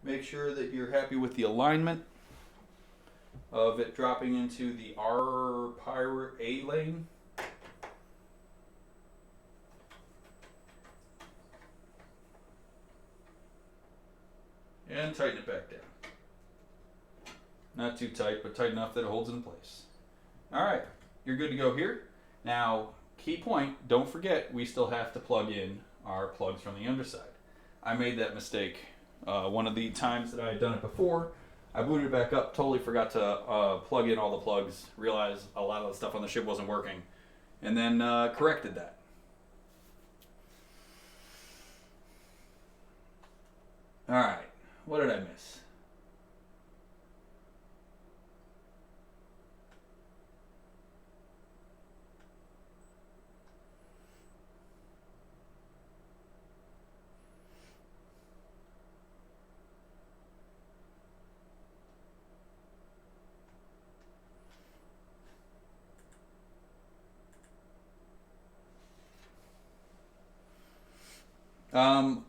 Make sure that you're happy with the alignment of it dropping into the R Pirate A lane. And tighten it back down. Not too tight, but tight enough that it holds in place. Alright, you're good to go here. Now, key point, don't forget we still have to plug in our plugs from the underside. I made that mistake one of the times that I had done it before. I booted it back up, totally forgot to plug in all the plugs, realized a lot of the stuff on the ship wasn't working, and then corrected that. Alright, what did I miss?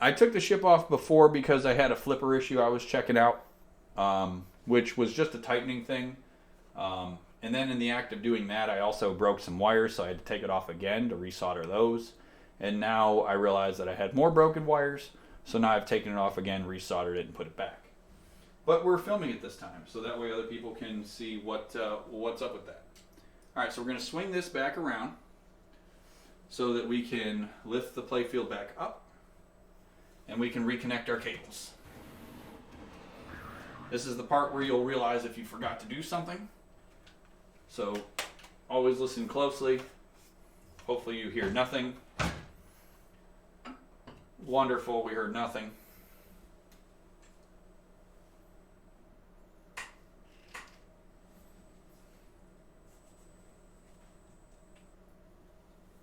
I took the ship off before because I had a flipper issue I was checking out, which was just a tightening thing. And then in the act of doing that, I also broke some wires, so I had to take it off again to resolder those. And now I realized that I had more broken wires, so now I've taken it off again, resoldered it, and put it back. But we're filming it this time, so that way other people can see what's up with that. All right, so we're going to swing this back around so that we can lift the playfield back up, and we can reconnect our cables. This is the part where you'll realize if you forgot to do something. So always listen closely. Hopefully you hear nothing. Wonderful, we heard nothing.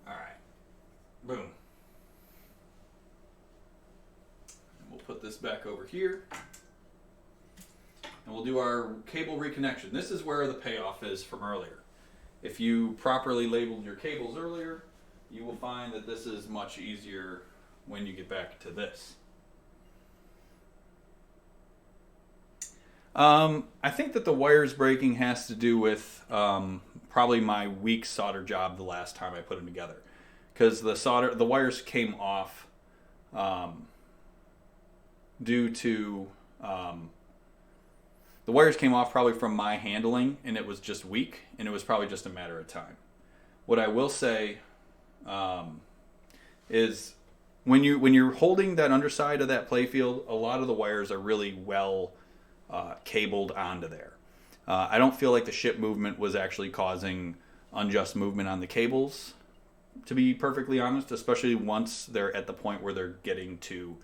All right, boom. And we'll put this back over here. And we'll do our cable reconnection. This is where the payoff is from earlier. If you properly labeled your cables earlier, you will find that this is much easier when you get back to this. I think that the wires breaking has to do with probably my weak solder job the last time I put them together. Because the wires came off due to... the wires came off probably from my handling, and it was just weak, and it was probably just a matter of time. What I will say is when you're holding that underside of that playfield, a lot of the wires are really well cabled onto there. I don't feel like the ship movement was actually causing unjust movement on the cables, to be perfectly honest, especially once they're at the point where they're getting to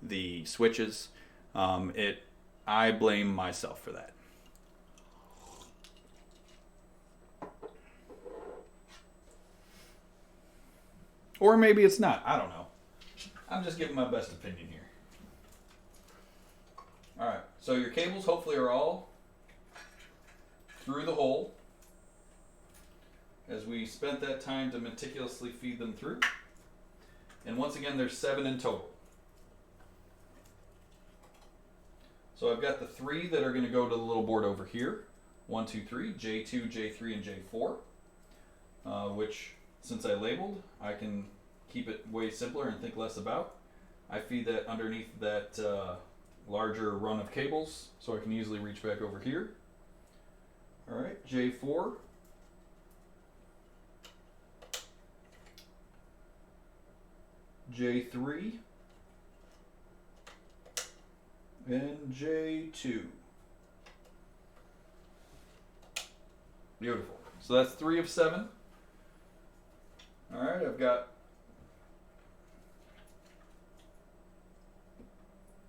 the switches. I blame myself for that. Or maybe it's not. I don't know. I'm just giving my best opinion here. Alright, so your cables hopefully are all through the hole, as we spent that time to meticulously feed them through. And once again, there's 7 in total. So I've got the 3 that are going to go to the little board over here. 1, 2, 3, J2, J3, and J4. Which, since I labeled, I can keep it way simpler and think less about. I feed that underneath that larger run of cables, so I can easily reach back over here. Alright, J4. J3. And J2. Beautiful. So that's 3 of 7. Alright, I've got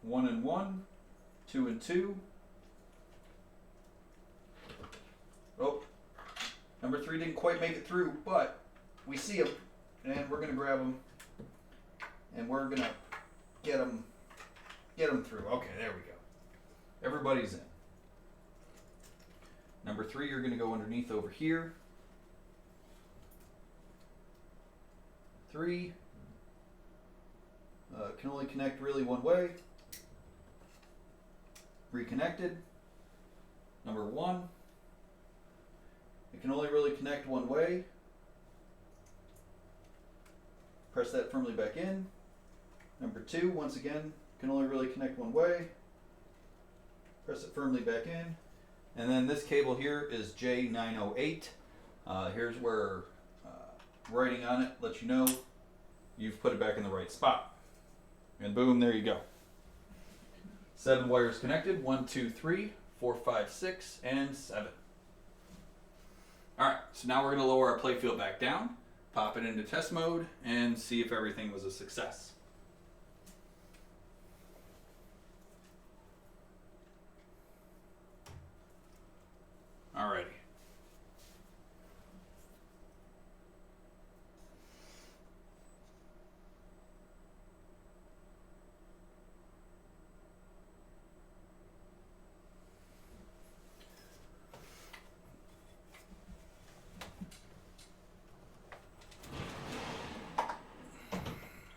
1 and 1, 2 and 2. Oh, number 3 didn't quite make it through, but we see him, and we're going to grab him, and we're going to get him Get them through. Okay, there we go. Everybody's in. Number 3, you're going to go underneath over here. 3. Can only connect really one way. Reconnected. Number 1. It can only really connect one way. Press that firmly back in. Number 2, once again, can only really connect one way. Press it firmly back in. And then this cable here is J908. Here's where writing on it lets you know you've put it back in the right spot. And boom, there you go. 7 wires connected. 1, 2, 3, 4, 5, 6, and 7. Alright, so now we're going to lower our playfield back down, pop it into test mode, and see if everything was a success. Alrighty.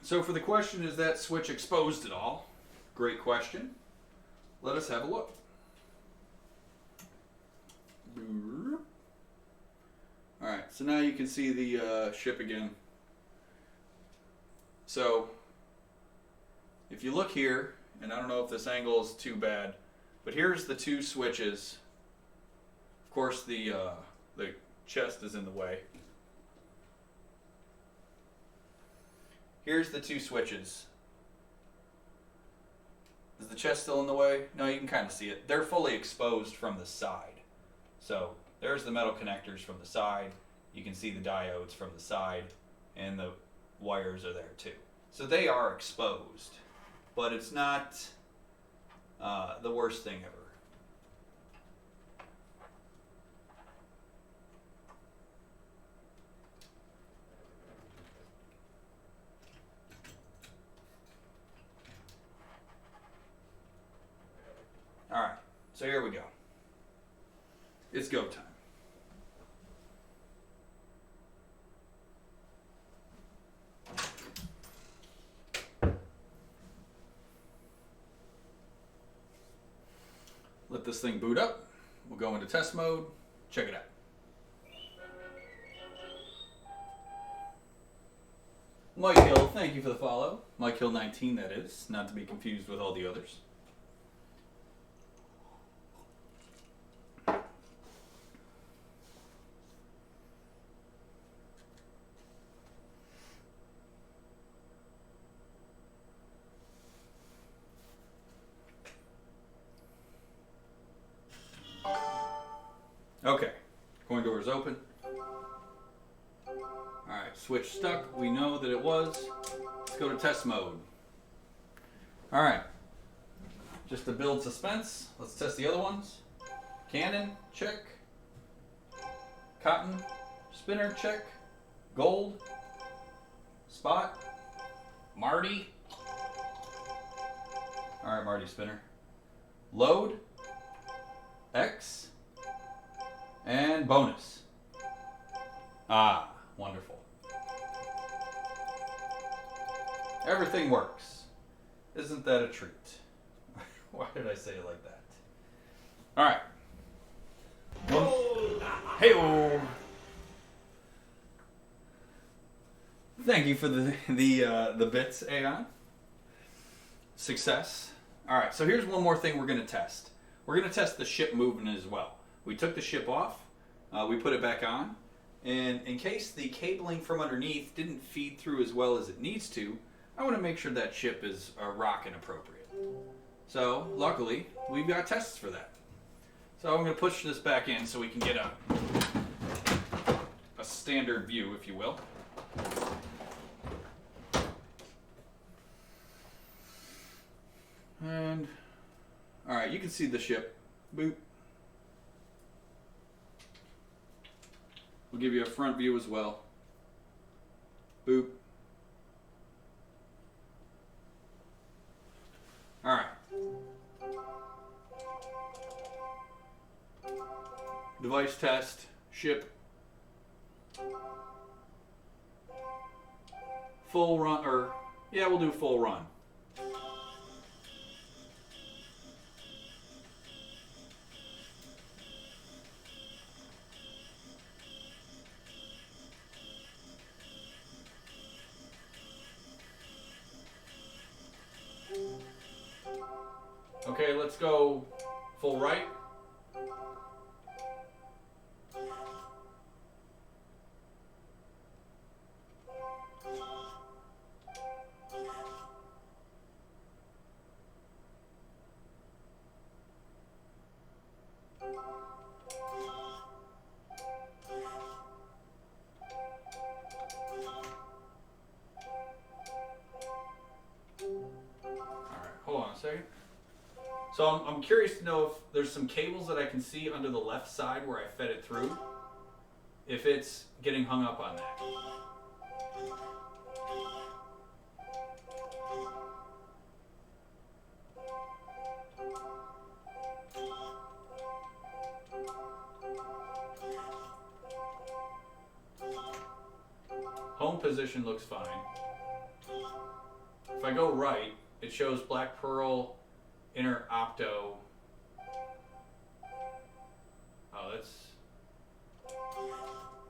So for the question, is that switch exposed at all? Great question. Let us have a look. Alright, so now you can see the ship again. So, if you look here, and I don't know if this angle is too bad, but here's the 2 switches. Of course, the chest is in the way. Here's the 2 switches. Is the chest still in the way? No, you can kind of see it. They're fully exposed from the side. So there's the metal connectors from the side. You can see the diodes from the side, and the wires are there too. So they are exposed, but it's not the worst thing ever. All right, so here we go. It's go time. Let this thing boot up. We'll go into test mode. Check it out. Mike Hill, thank you for the follow. Mike Hill 19, that is, not to be confused with all the others. Okay, coin door is open. Alright, switch stuck. We know that it was. Let's go to test mode. Alright, just to build suspense, let's test the other ones. Cannon, check. Cotton, spinner, check. Gold, spot, Marty. Alright, Marty spinner. Load, X, and bonus. Ah, wonderful. Everything works. Isn't that a treat? Why did I say it like that? All right. Hey-oh. Thank you for the bits, Aeon. Success. All right, so here's one more thing we're going to test. We're going to test the ship movement as well. We took the ship off, we put it back on, and in case the cabling from underneath didn't feed through as well as it needs to, I want to make sure that ship is rocking appropriate. So, luckily, we've got tests for that. So I'm going to push this back in so we can get a standard view, if you will. And, alright, you can see the ship. Boop. We'll give you a front view as well. Boop. Alright. device test, ship, full run, or yeah, we'll do full run. Okay, let's go full right. Hold on a second. So I'm curious to know if there's some cables that I can see under the left side where I fed it through, if it's getting hung up on that. Home position looks fine. If I go right, it shows black pearl, inner opto. Oh, that's...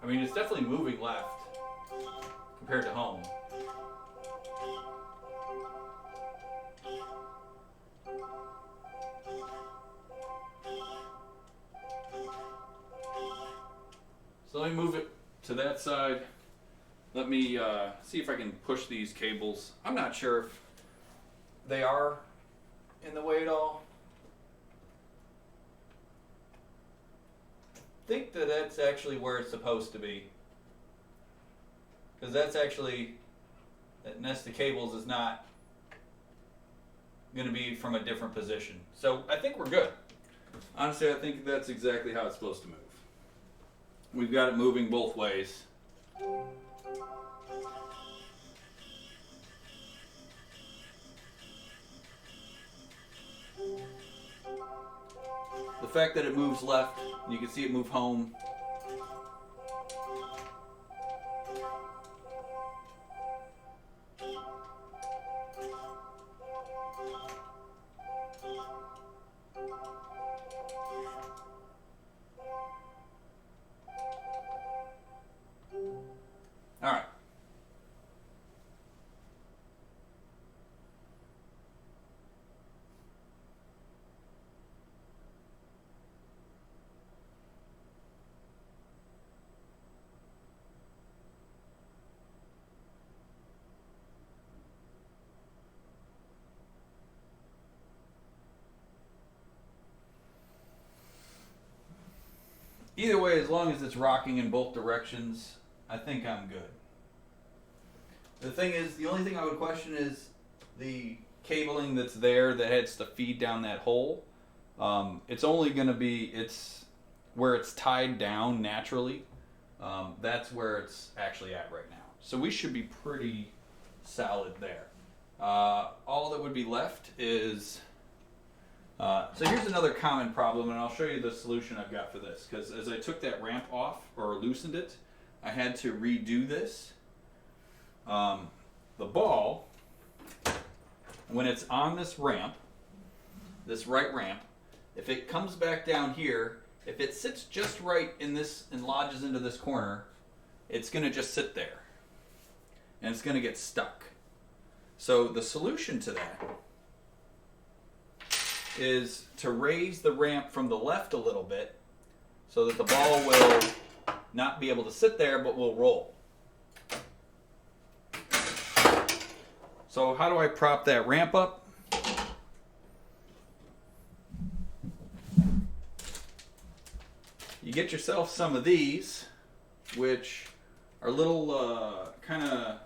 I mean, it's definitely moving left compared to home. So let me move it to that side. Let me see if I can push these cables. I'm not sure if they are in the way at all. I think that that's actually where it's supposed to be. Because that's actually, that nest of cables is not going to be from a different position. So I think we're good. Honestly, I think that's exactly how it's supposed to move. We've got it moving both ways. The fact that it moves left, you can see it move home. All right. Either way, as long as it's rocking in both directions, I think I'm good. The thing is, the only thing I would question is the cabling that's there that has to feed down that hole. It's only going to be, it's where it's tied down naturally. That's where it's actually at right now. So we should be pretty solid there. All that would be left is... so here's another common problem, and I'll show you the solution I've got for this. Because as I took that ramp off, or loosened it, I had to redo this. The ball, when it's on this ramp, this right ramp, if it comes back down here, if it sits just right in this and lodges into this corner, it's going to just sit there. And it's going to get stuck. So the solution to that is to raise the ramp from the left a little bit so that the ball will not be able to sit there but will roll. So how do I prop that ramp up? You get yourself some of these, which are little kind of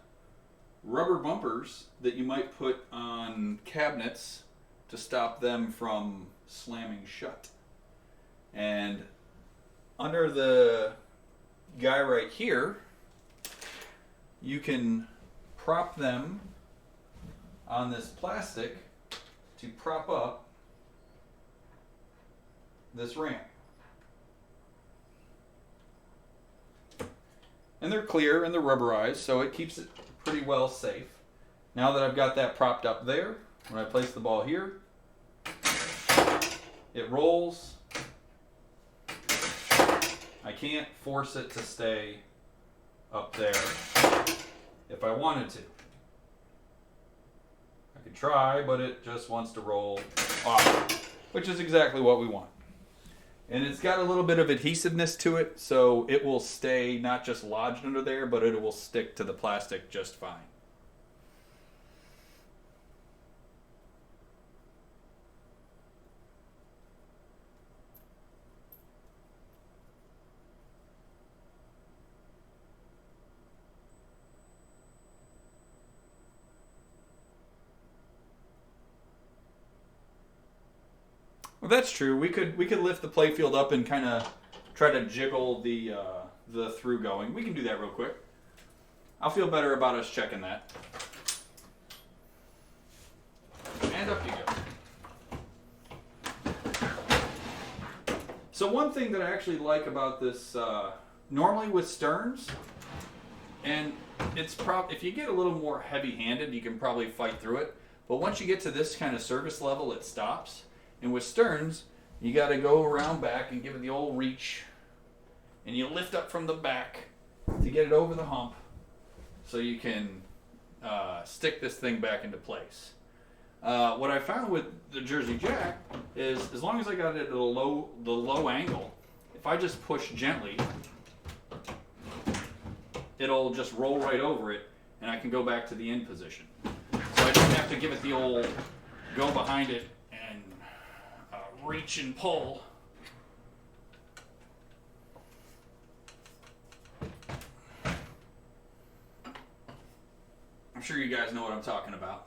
rubber bumpers that you might put on cabinets to stop them from slamming shut. And under the guy right here, you can prop them on this plastic to prop up this ramp. And they're clear and they're rubberized, so it keeps it pretty well safe. Now that I've got that propped up there, when I place the ball here, it rolls. I can't force it to stay up there if I wanted to. I could try, but it just wants to roll off, which is exactly what we want. And it's got a little bit of adhesiveness to it, so it will stay not just lodged under there, but it will stick to the plastic just fine. Well, that's true. We could lift the playfield up and kind of try to jiggle the through going. We can do that real quick. I'll feel better about us checking that. And up you go. So one thing that I actually like about this, normally with sterns, and it's if you get a little more heavy-handed, you can probably fight through it. But once you get to this kind of service level, it stops. And with sterns, you got to go around back and give it the old reach. And you lift up from the back to get it over the hump so you can stick this thing back into place. What I found with the Jersey Jack is as long as I got it at the low angle, if I just push gently, it'll just roll right over it and I can go back to the in position. So I don't have to give it the old go behind it and reach and pull. I'm sure you guys know what I'm talking about.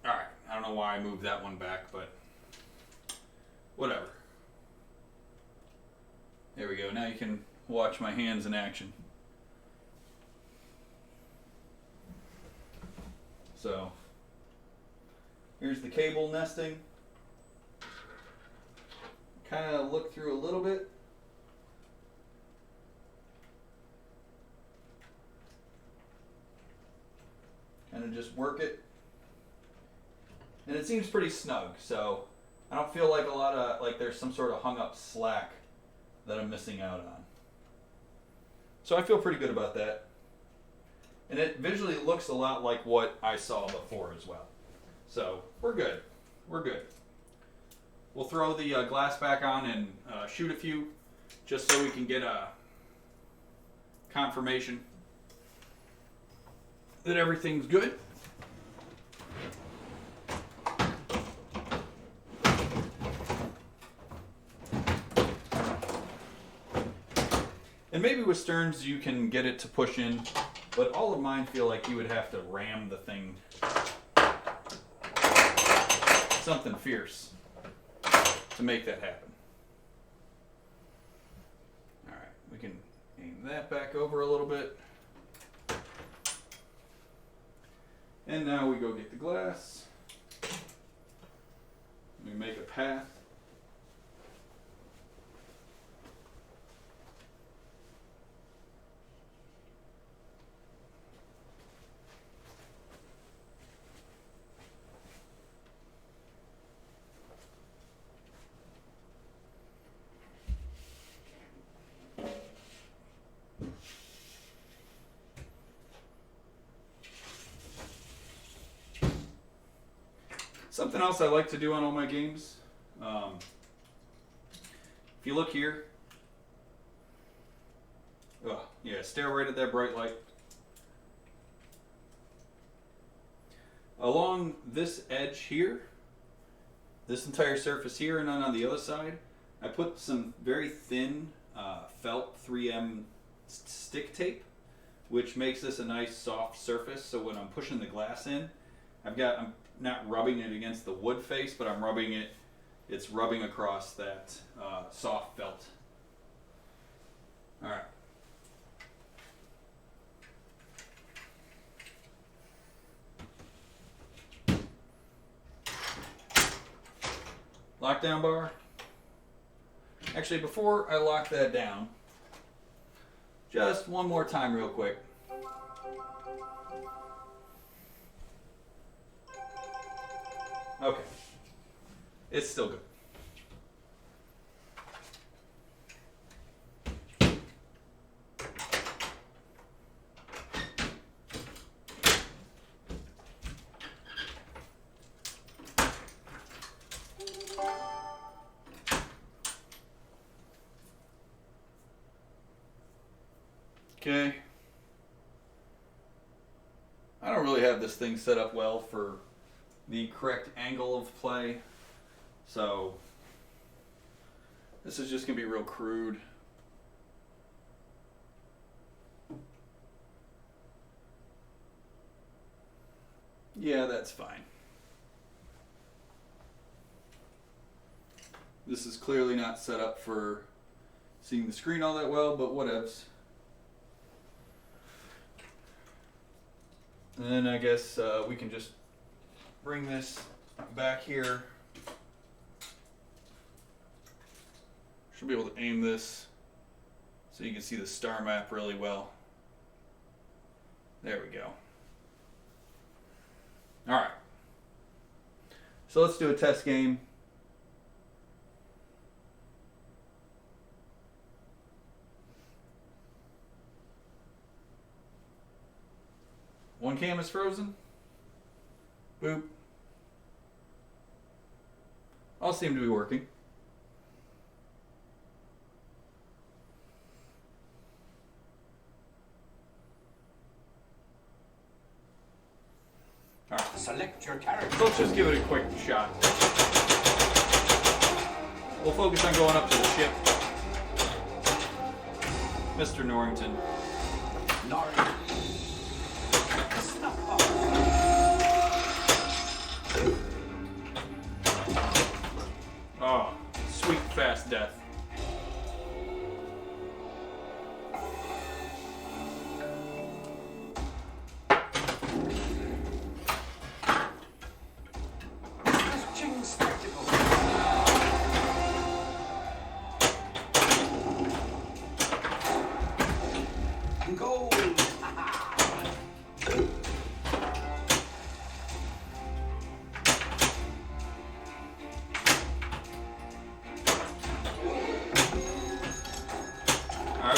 Alright, I don't know why I moved that one back, but whatever. There we go. Now you can watch my hands in action. So, here's the cable nesting. Kind of look through a little bit. Kind of just work it. And it seems pretty snug, so I don't feel like there's some sort of hung up slack that I'm missing out on. So I feel pretty good about that. And it visually looks a lot like what I saw before as well. So we're good. We're good. We'll throw the glass back on and shoot a few just so we can get a confirmation that everything's good. And maybe with sterns you can get it to push in, but all of mine feel like you would have to ram the thing something fierce to make that happen. Alright, we can aim that back over a little bit. And now we go get the glass. We make a path. Something else I like to do on all my games, if you look here, stare right at that bright light. Along this edge here, this entire surface here, and then on the other side, I put some very thin felt 3M stick tape, which makes this a nice soft surface. So when I'm pushing the glass in, I'm not rubbing it against the wood face, but I'm rubbing it. It's rubbing across that soft felt. All right. Lockdown bar. Actually, before I lock that down, Just one more time real quick. Okay. It's still good. Okay. I don't really have this thing set up well for the correct angle of play, so this is just going to be real crude. Yeah, that's fine. This is clearly not set up for seeing the screen all that well, but whatevs. And then I guess we can just bring this back here. Should be able to aim this so you can see the star map really well. There we go. Alright. So let's do a test game. One cam is frozen. Boop. All seem to be working. All right. Select your character. So let's just give it a quick shot. We'll focus on going up to the ship. Mr. Norrington. Norrington. Oh, sweet fast death. Christian spectacle. Gold.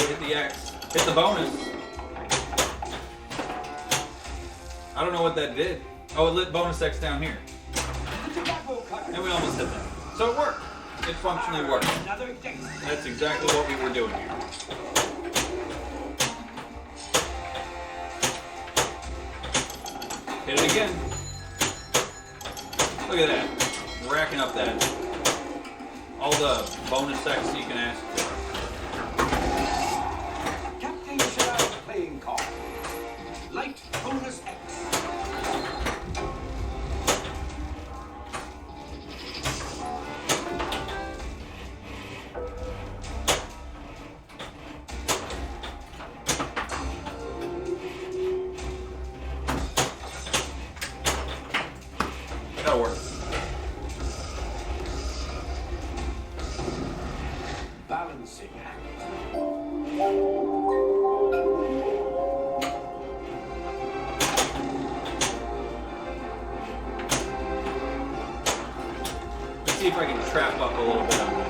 Hit the X. Hit the bonus. I don't know what that did. Oh, it lit bonus X down here. And we almost hit that. So it worked. It functionally worked. That's exactly what we were doing here. Hit it again. Look at that. Racking up that. All the bonus X you can ask for. Playing card. Light bonus X. That'll work. Balancing act. See if I can trap up a little bit on that.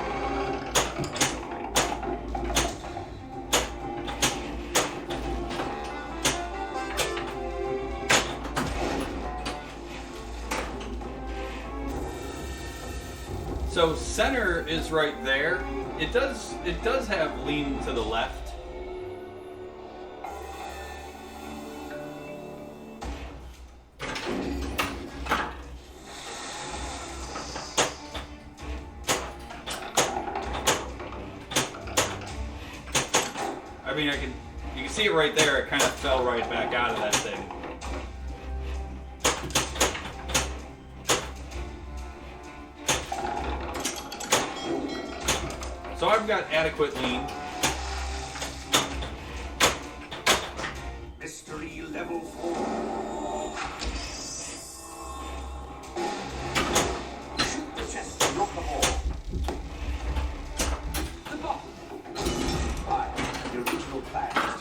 So center is right there. It does have lean to the left. I mean, you can see it right there. It kind of fell right back out of that thing. So I've got adequate lean. Mystery level 4. Shoot the chest, not the ball. The bottom. 5. The original plan is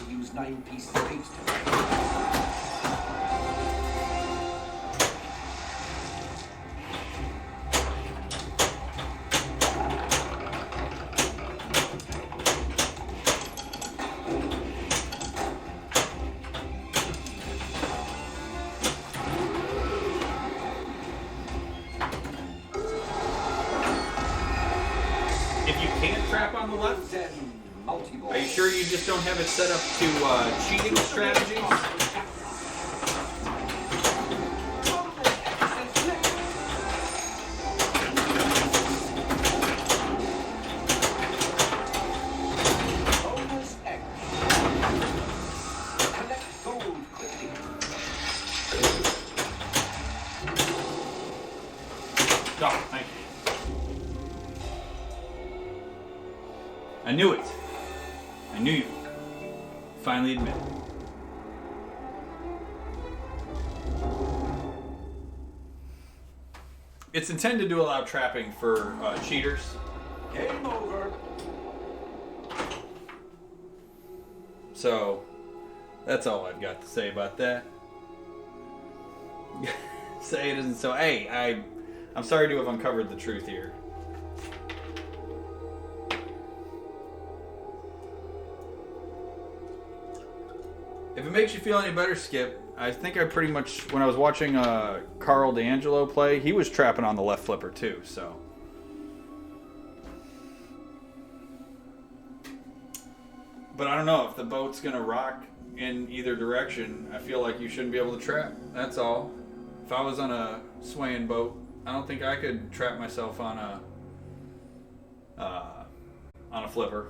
on the left? Then multi-ball. Are you sure you just don't have it set up to cheating strategies? Bonus X. Collect gold quickly. Oh, thank you. I knew it. I knew you. Finally admit it. It's intended to allow trapping for cheaters. Game over. So, that's all I've got to say about that. Say it isn't so. Hey, I'm sorry to have uncovered the truth here. If it makes you feel any better, Skip, I think I pretty much, when I was watching Carl D'Angelo play, he was trapping on the left flipper too, so. But I don't know, if the boat's going to rock in either direction, I feel like you shouldn't be able to trap. That's all. If I was on a swaying boat, I don't think I could trap myself on a flipper.